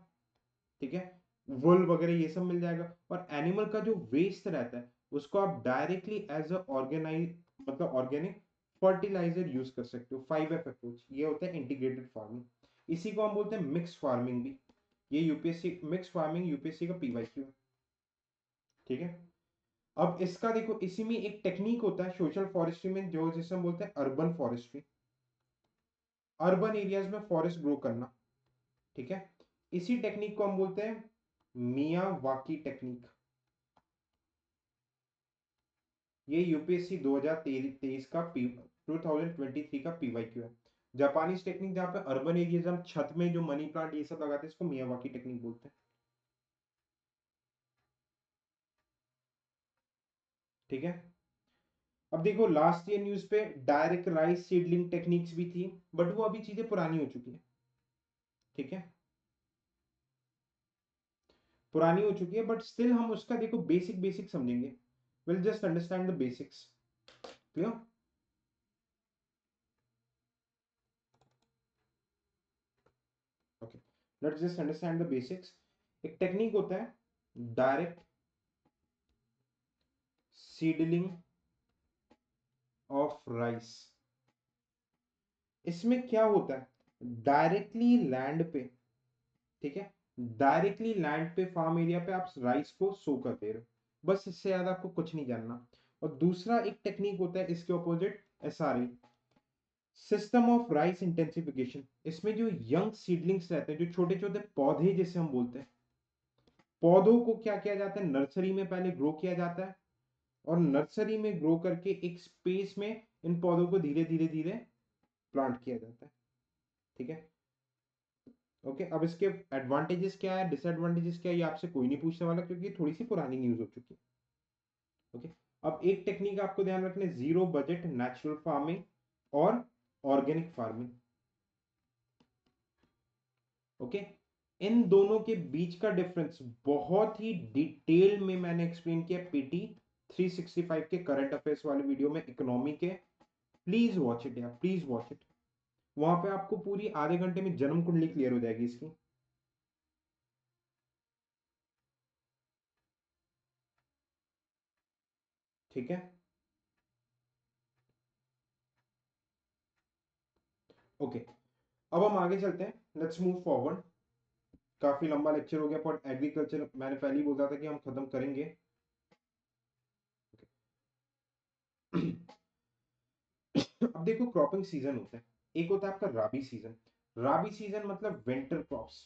ठीक है, वुल वगैरह ये सब मिल जाएगा। और एनिमल का जो वेस्ट रहता है उसको आप डायरेक्टली एज अ ऑर्गेनाइज मतलब ऑर्गेनिक फर्टिलाइजर यूज कर सकते हो। 5F अप्रोच, ये होता है इंटीग्रेटेड फार्मिंग। इसी को हम बोलते हैं मिक्स फार्मिंग भी। ये यूपीएससी मिक्स फार्मिंग, यूपीएससी का PYQ है, ठीक है। अब इसका देखो, इसी में एक टेक्निक होता है सोशल फॉरेस्ट्री में, जो जिसे हम बोलते हैं अर्बन फॉरेस्ट्री। अर्बन एरियाज में फॉरेस्ट ग्रो करना, ठीक है। इसी टेक्निक को हम बोलते हैं मियावाकी टेक्निक। ये यूपीएससी 2023 का 2023 का पीवाईक्यू है। जापानीज टेक्निक जहां पे अर्बन एरियाज हम छत में जो मनी प्लांट ये सब लगाते हैं इसको मियावाकी टेक्निक बोलते हैं, ठीक है। अब देखो लास्ट ईयर न्यूज पे डायरेक्ट राइस सीडलिंग टेक्निक्स भी थी, बट वो अभी चीजें पुरानी हो चुकी है, ठीक है, पुरानी हो चुकी है, बट स्टिल हम उसका देखो बेसिक बेसिक समझेंगे। Will just understand the basics, clear. Okay, let's just understand the basics. एक टेक्निक होता है डायरेक्ट सीडलिंग ऑफ राइस। इसमें क्या होता है, डायरेक्टली लैंड पे, ठीक है, डायरेक्टली लैंड पे फार्म एरिया पे आप राइस को सो कर दे रहे हो, बस इससे ज्यादा आपको कुछ नहीं जानना। और दूसरा एक टेक्निक होता है इसके opposite, SRE, system of rice intensification. इसमें जो यंग सीडलिंग्स रहते हैं, जो छोटे छोटे पौधे जिसे हम बोलते हैं, पौधों को क्या किया जाता है, नर्सरी में पहले ग्रो किया जाता है, और नर्सरी में ग्रो करके एक स्पेस में इन पौधों को धीरे धीरे धीरे प्लांट किया जाता है, ठीक है। ओके, अब इसके एडवांटेजेस क्या है, डिसएडवांटेजेस क्या है, ये आपसे कोई नहीं पूछने वाला क्योंकि थोड़ी सी पुरानी न्यूज हो चुकी है। ओके, अब एक टेक्निक आपको ध्यान रखना है, जीरो बजट नेचुरल फार्मिंग और ऑर्गेनिक फार्मिंग। ओके, इन दोनों के बीच का डिफरेंस बहुत ही डिटेल में मैंने एक्सप्लेन किया पीटी 365 के करंट अफेयर्स वाले वीडियो में, इकोनॉमी के। प्लीज वॉच इट यार, प्लीज वॉच इट। वहां पे आपको पूरी आधे घंटे में जन्म कुंडली क्लियर हो जाएगी इसकी, ठीक है। ओके, अब हम आगे चलते हैं, लेट्स मूव फॉरवर्ड। काफी लंबा लेक्चर हो गया, पर एग्रीकल्चर मैंने पहले ही बोला था कि हम खत्म करेंगे। अब देखो क्रॉपिंग सीजन होता है, एक होता है आपका राबी सीजन। राबी सीजन मतलब विंटर क्रॉप्स,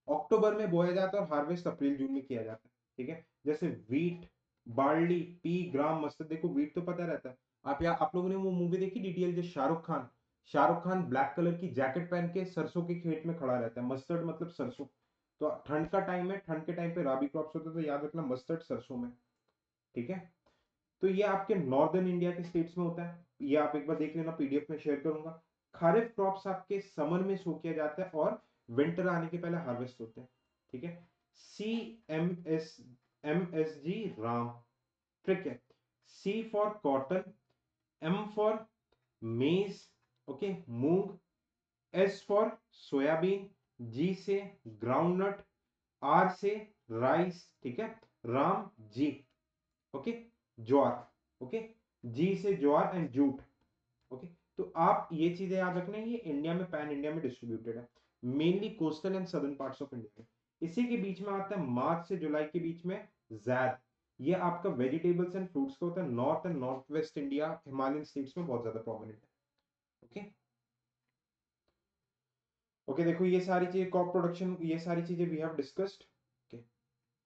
अक्टूबर में बोया जाता है और हार्वेस्ट अप्रैल जून में किया जाता है, ठीक है। जैसे वीट, बार्ली, पी, ग्राम, मस्टर्ड। देखो वीट तो पता रहता है, आप लोगों ने वो मूवी देखी डिटेल, जो शाहरुख खान ब्लैक कलर की जैकेट पहन के सरसों के खेत में खड़ा रहता है, मस्टर्ड मतलब सरसों। तो ठंड का टाइम है, ठंड के टाइम पे राबी क्रॉप्स होते हैं, तो याद रखना मस्टर्ड सरसों में, ठीक है। तो ये आपके नॉर्दर्न इंडिया के स्टेट्स में होता है, ये आप एक बार देख लेना, पीडीएफ में शेयर करूंगा। खरीफ क्रॉप्स आपके समर में सो किया जाता है और विंटर आने के पहले हार्वेस्ट होते हैं, ठीक है। CMSG राम, ठीक है। C for cotton, M for maize, okay, मूंग, S फॉर सोयाबीन, G से ग्राउंडनट, R से राइस, ठीक है, राम जी, ओके, ज्वार, ओके, जी से ज्वार एंड जूट, ओके। तो आप ये चीजें याद रखना, ये इंडिया में पैन इंडिया में डिस्ट्रीब्यूटेड है, mainly coastal and southern parts of India में। इसी के बीच में आता है मार्च से जुलाई के बीच में जैद, ये आपका वेजिटेबल्स एंड फ्रूट्स का होता है, north and north west India Himalayan states में बहुत ज्यादा प्रोमिनेंट है, ओके। ओके, देखो ये सारी चीजें क्रॉप प्रोडक्शन, ये सारी चीजें वी हैव डिस्कस्ड, ओके।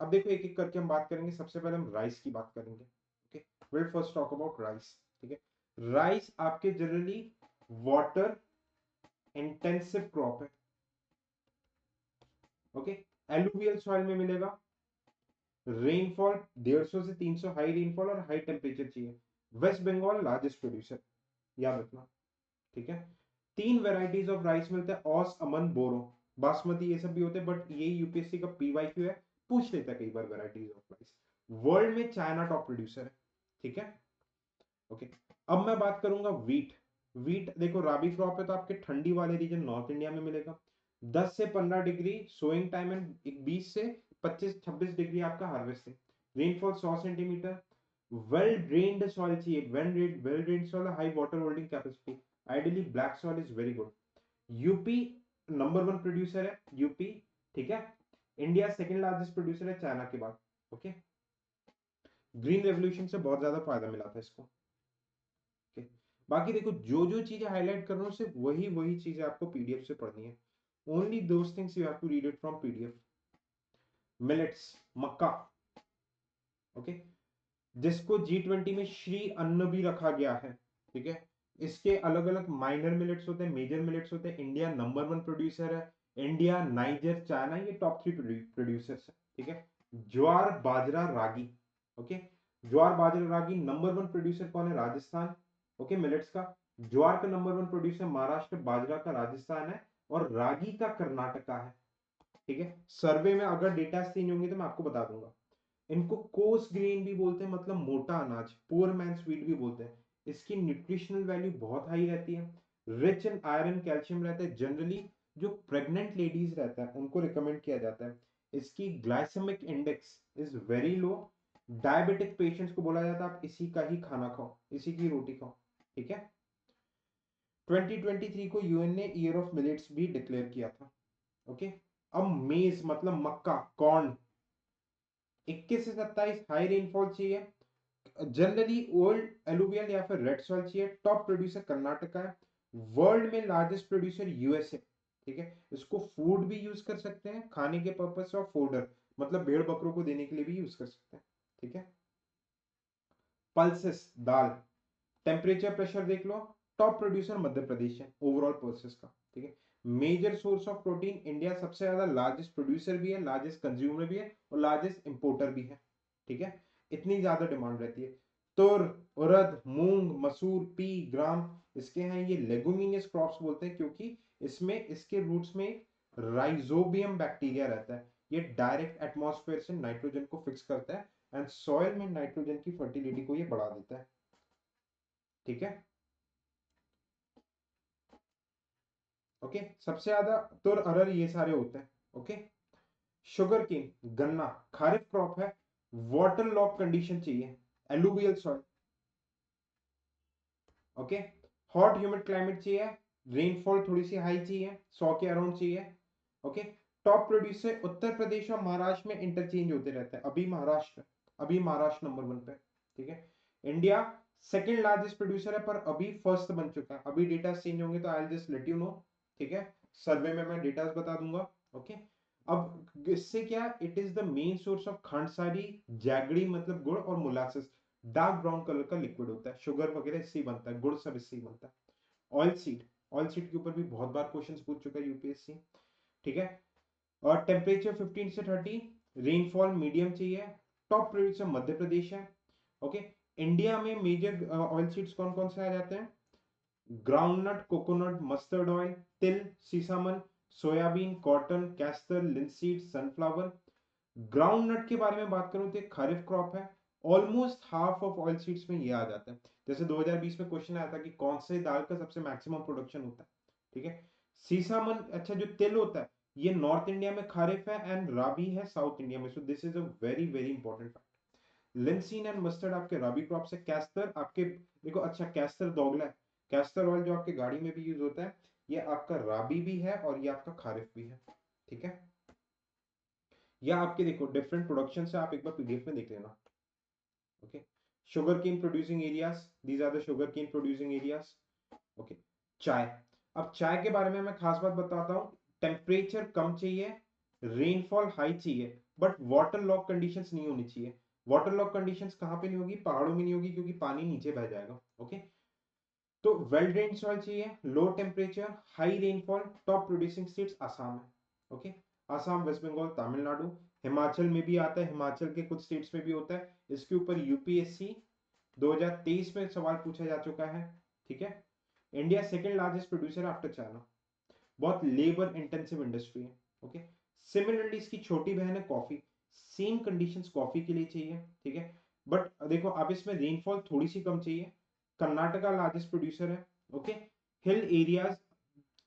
अब देखो एक एक करके हम बात करेंगे, सबसे पहले हम राइस की बात करेंगे, okay. Will first talk about rice, ठीक है। राइस आपके जनरली वाटर इंटेंसिव क्रॉप है, ओके। एलुवियल सॉइल में मिलेगा, रेनफॉल 150 से 300 हाई रेनफॉल और हाई टेम्परेचर चाहिए। वेस्ट बंगाल लार्जेस्ट प्रोड्यूसर, याद रखना, ठीक है। तीन वेराइटीज ऑफ राइस मिलते हैं, ऑस, अमन, बोरो, बासमती, ये सब भी होते हैं, बट ये यूपीएससी का पीवाईक्यू है, पूछ लेता है कई बार वेराइटीज ऑफ राइस। वर्ल्ड में चाइना टॉप प्रोड्यूसर है, ठीक है, ओके। अब मैं बात करूंगा वीट। वीट देखो राबी क्रॉप है, तो आपके ठंडी वाले रीजन नॉर्थ इंडिया में मिलेगा, 10 से 15 डिग्री सोइंग टाइम एंड 20 से 25-26 डिग्री आपका harvesting. Rainfall 100 centimetre, well drained soil चाहिए, well drained soil, high water holding capacity, ideally black soil is very good. UP number one producer है, UP, ठीक है। India second largest producer है China के बाद, okay. Green revolution से बहुत ज्यादा फायदा मिला था इसको, okay? बाकी देखो जो जो चीजें हाईलाइट कर रहा हूँ सिर्फ वही वही चीजें आपको पीडीएफ से पढ़नी है, only those things you have to read it from PDF. Millets, मक्का, ओके, जिसको G20 में श्री अन्न भी रखा गया है, ठीक है। इसके अलग अलग माइनर मिलेट्स होते हैं, मेजर मिलेट्स होते हैं। इंडिया नंबर 1 प्रोड्यूसर है, इंडिया, नाइजर, चाइना, ये टॉप 3 प्रोड्यूसर्स है, ठीक है। ज्वार बाजरा रागी, ओके, ज्वार बाजरा रागी नंबर 1 प्रोड्यूसर कौन है? राजस्थान, ओके, मिलेट्स का। ज्वार का नंबर 1 प्रोड्यूसर महाराष्ट्र, बाजरा का राजस्थान है, और रागी का कर्नाटका है, ठीक है। सर्वे में अगर डेटा चेंज होंगे तो मैं आपको बता दूंगा। इनको कोर्स ग्रेन भी बोलते हैं, मतलब मोटा अनाज, पोर मैन स्वीट भी बोलते हैं। इसकी न्यूट्रिशनल वैल्यू बहुत हाई रहती है, रिच इन आयरन कैल्शियम रहता है। जनरली जो प्रेग्नेंट लेडीज रहता है उनको रिकमेंड किया जाता है। इसकी glycaemic index is very low. Diabetic patients को बोला जाता है आप इसी का ही खाना खाओ, इसी की रोटी खाओ, ठीक है। 2023 को यूएन ने ईयर ऑफ मिलेट्स भी डिक्लेयर किया था, ओके। अब मेज मतलब मक्का, कॉर्न, 21 से 27 हाई रेनफॉल चाहिए। जनरली ओल्ड एलुवियल या फिर रेड सॉइल चाहिए। टॉप प्रोड्यूसर कर्नाटका है। वर्ल्ड में लार्जेस्ट प्रोड्यूसर यूएसए, ठीक है। इसको फूड भी यूज कर सकते हैं, खाने के पर्पज से, और फोडर मतलब भेड़ बकरों को देने के लिए भी यूज कर सकते हैं, ठीक है। पल्सेस दाल, टेम्परेचर प्रेशर देख लो। टॉप प्रोड्यूसर मध्य प्रदेश है ओवरऑल पल्सेस का, ठीक है। Major source of protein, India सबसे ज्यादा लार्जेस्ट प्रोड्यूसर भी है, लार्जेस्ट कंज्यूमर भी है, और लार्जेस्ट इंपोर्टर भी है, ठीक है। इतनी ज्यादा डिमांड रहती है। तुर, उड़द, मूंग, मसूर, पी, ग्राम, इसके हैं ये लेगुमिनियस क्रॉप्स बोलते हैं, क्योंकि इसमें इसके रूट्स में राइजोबियम बैक्टीरिया रहता है। ये डायरेक्ट एटमॉस्फेयर से नाइट्रोजन को फिक्स करता है एंड सॉइल में नाइट्रोजन की फर्टिलिटी को ये बढ़ा देता है, ठीक है। ओके, सबसे ज्यादा तुर, अरहर, ये सारे होते हैं, ओके। शुगर केन, गन्ना, खारिफ क्रॉप है। वाटर लॉक कंडीशन चाहिए, alluvial soil, okay. Hot humid climate चाहिए, रेनफॉल थोड़ी सी हाई चाहिए, 100 के अराउंड चाहिए, okay. Top producer Uttar Pradesh और महाराष्ट्र में इंटरचेंज होते रहते हैं। अभी महाराष्ट्र नंबर 1 पे, ठीक है। इंडिया सेकंड लार्जेस्ट प्रोड्यूसर है, पर अभी फर्स्ट बन चुका है। अभी डेटा चेंज होंगे तो I will just let you know, ठीक है। सर्वे में मैं डेटा बता दूंगा, ओके। अब इससे क्या, it is the main source of khandsari, jaggery मतलब गुड़, और मोलासेस, डार्क ब्राउन कलर का लिक्विड होता है। शुगर वगैरह इससे ही बनता है, गुड़ सब इससे ही बनता है। ऑयल सीड, ऑयल सीड के ऊपर भी बहुत बार क्वेश्चंस पूछ चुका है यूपीएससी, ठीक है। और टेम्परेचर 15 से 30, रेनफॉल मीडियम चाहिए। टॉप प्रोड्यूसर मध्य प्रदेश है, ओके। इंडिया में मेजर ऑयल सीड्स कौन कौन से आ जाते हैं? ग्राउंडनट, कोकोनट, मस्टर्ड ऑयल, तिल, sesamum, soybean, cotton, castor, linseed, sunflower. Groundnut के बारे में बात करूं तो एक खरीफ क्रॉप है। Almost half of oil seeds में ये आ जाता है। जैसे 2020 में क्वेश्चन आया था कि कौन से दाल का सबसे मैक्सिमम प्रोडक्शन होता है, ठीक है। सीसामन, अच्छा, जो तिल होता है ये नॉर्थ इंडिया में खरीफ है एंड राबी है साउथ इंडिया में, so this is a very very important fact. Linseed and mustard आपके राबी क्रॉप से। कैस्टर आपके, देखो, अच्छा, कैस्टर दोगला है। कैस्टर ऑयल जो आपके गाड़ी में भी यूज होता है, ये आपका राबी भी है और ये आपका खारिफ भी है, ठीक है। या आपके देखो डिफरेंट प्रोडक्शन से आप एक बार पीडीएफ में देख लेना, okay. Sugar cane producing areas, these are the sugar cane producing areas, okay. चाय, अब चाय के बारे में मैं खास बात बताता हूँ। टेम्परेचर कम चाहिए, रेनफॉल हाई चाहिए, बट वाटर लॉक कंडीशंस नहीं होनी चाहिए। वाटर लॉक कंडीशंस कहाँ पे नहीं होगी? पहाड़ों में नहीं होगी, क्योंकि पानी नीचे बह जाएगा, ओके। तो वेल ड्रेन्ड सॉइल चाहिए, low temperature, high rainfall. Top producing states Assam है, ओके। आसाम, वेस्ट बंगाल, तमिलनाडु, हिमाचल में भी आता है, हिमाचल के कुछ स्टेट्स में भी होता है। इसके ऊपर यूपीएससी 2023 में सवाल पूछा जा चुका है, ठीक है। India second largest producer after China. बहुत लेबर इंटेंसिव इंडस्ट्री है, ओके। सिमिलरली इसकी छोटी बहन है कॉफी। सेम कंडीशंस कॉफी के लिए चाहिए, ठीक है। बट देखो अब इसमें रेनफॉल थोड़ी सी कम चाहिए। कर्नाटका लार्जेस्ट प्रोड्यूसर है, ओके। हिल एरियाज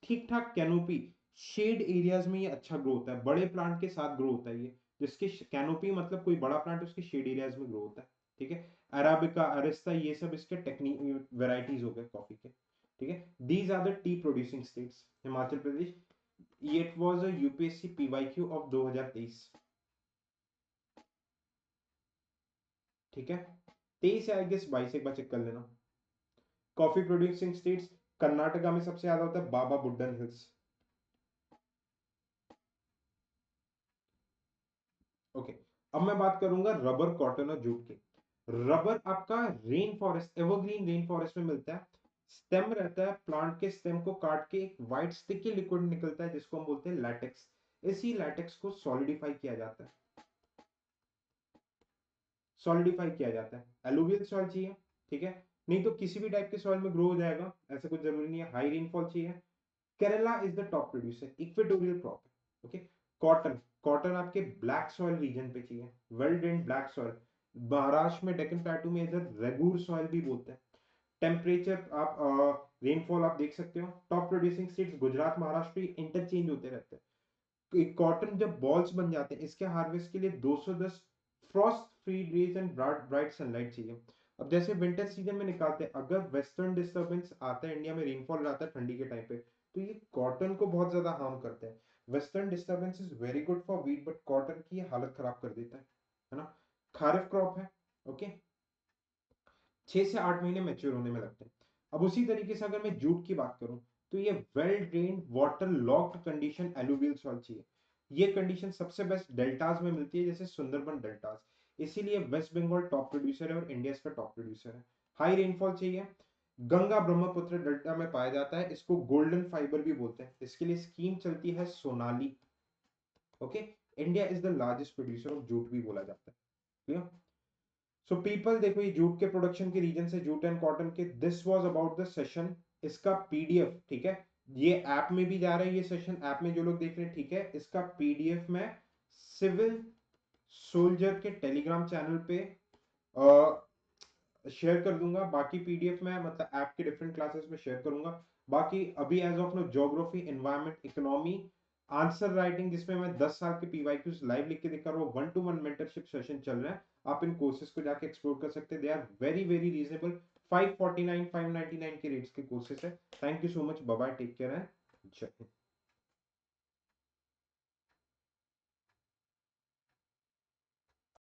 ठीक ठाक, कैनोपी, शेड एरियाज में ये अच्छा ग्रो होता है, बड़े प्लांट के साथ ग्रो होता है ये। जिसके कैनोपी मतलब कोई बड़ा प्लांट उसके शेड एरियाज में ग्रो होता है, ठीक है। अराबिका, अरेस्ता, ये सब इसके टेक्निक वेराइटीज हो गए कॉफी के, ठीक है। These are the tea producing states. Himachal Pradesh, it was a UPSC PYQ of 2023, ठीक है। 23 आई गेस 22, एक बार चेक कर लेना। कॉफी प्रोड्यूसिंग स्टेट्स, कर्नाटका में सबसे ज्यादा होता है बाबा बुड्डन हिल्स। ओके, अब मैं बात करूंगा रबर, कॉटन और जूट की। रबर आपका rain forest, evergreen rain forest में मिलता है। स्टेम रहता है, प्लांट के स्टेम को काट के एक व्हाइट स्टिकी लिक्विड निकलता है जिसको हम बोलते हैं लैटेक्स। इसी लैटेक्स को सॉलिडिफाई किया जाता है, सॉलिडिफाई किया जाता है। एलुवियल सॉइल चाहिए, ठीक है, नहीं तो किसी भी टाइप के सॉइल में ग्रो हो जाएगा, ऐसा कुछ जरूरी नहीं है। हाई रेनफॉल चाहिए। Kerala is the top producer, equatorial crop है। ओके, कॉटन, कॉटन आपके ब्लैक सॉइल रीजन पे चाहिए, well drained black soil. Maharashtra में डेक्कन प्लेटू में इधर रेगूर सॉइल भी बोलते हैं। टेम्परेचर आप रेनफॉल आप देख सकते हो। Top producing states Gujarat, Maharashtra, interchange होते रहते हैं। कॉटन जब बॉल्स बन जाते हैं, इसके हार्वेस्ट के लिए 210 Frost free days and bright sunlight चाहिए। अब जैसे विंटर सीजन में निकालते हैं, अगर वेस्टर्न डिस्टर्बेंस आता है इंडिया में, रेनफॉल आता है ठंडी के टाइम पे, तो ये कॉटन को बहुत ज्यादा हार्म करते हैं। Western disturbance is very good for wheat, but cotton की ये हालत खराब कर देता है ना। खारिफ क्रॉप है। ओके, 6 से 8 महीने मैच्योर होने में लगते हैं। अब उसी तरीके से अगर मैं जूट की बात करूं, तो ये well drained water locked condition alluvial soil चाहिए। ये कंडीशन सबसे बेस्ट डेल्टास में मिलती है, जैसे सुंदरबन डेल्टास। इसीलिए वेस्ट बंगाल टॉप प्रोड्यूसर है और इंडिया इसका टॉप प्रोड्यूसर है। हाई रेनफॉल चाहिए। गंगा ब्रह्मपुत्र डेल्टा में पाया जाता है, इसको गोल्डन फाइबर भी बोलते हैं। इसके लिए स्कीम चलती है Sonali. Okay, India is the largest producer of jute भी बोला जाता है। क्लियर? सो पीपल, देखो ये जूट के प्रोडक्शन के रीजन से, जूट एंड कॉटन के, this was about the session. इसका पीडीएफ, ठीक है, ये ऐप में भी जा रहा है, ये सेशन ऐप में जो लोग देख रहे हैं, ठीक है, इसका पीडीएफ मैं सिविल सोल्जर के टेलीग्राम चैनल पे शेयर कर दूंगा। बाकी पीडीएफ में मतलब ऐप के डिफरेंट क्लासेस में शेयर करूंगा। बाकी अभी as of now geography, environment, economy, answer writing, जिसमें मैं 10 साल के पीवाईक्यूज लाइव लिख के दिखा रहा हूँ, 1-to-1 मेंटरशिप सेशन चल रहा है। आप इन कोर्सेज को जाके एक्सप्लोर कर सकते हैं। They are very very reasonable. 549 599 के रेट्स के कोर्सेज है। Thank you so much, bye bye, take care and जय हिंद।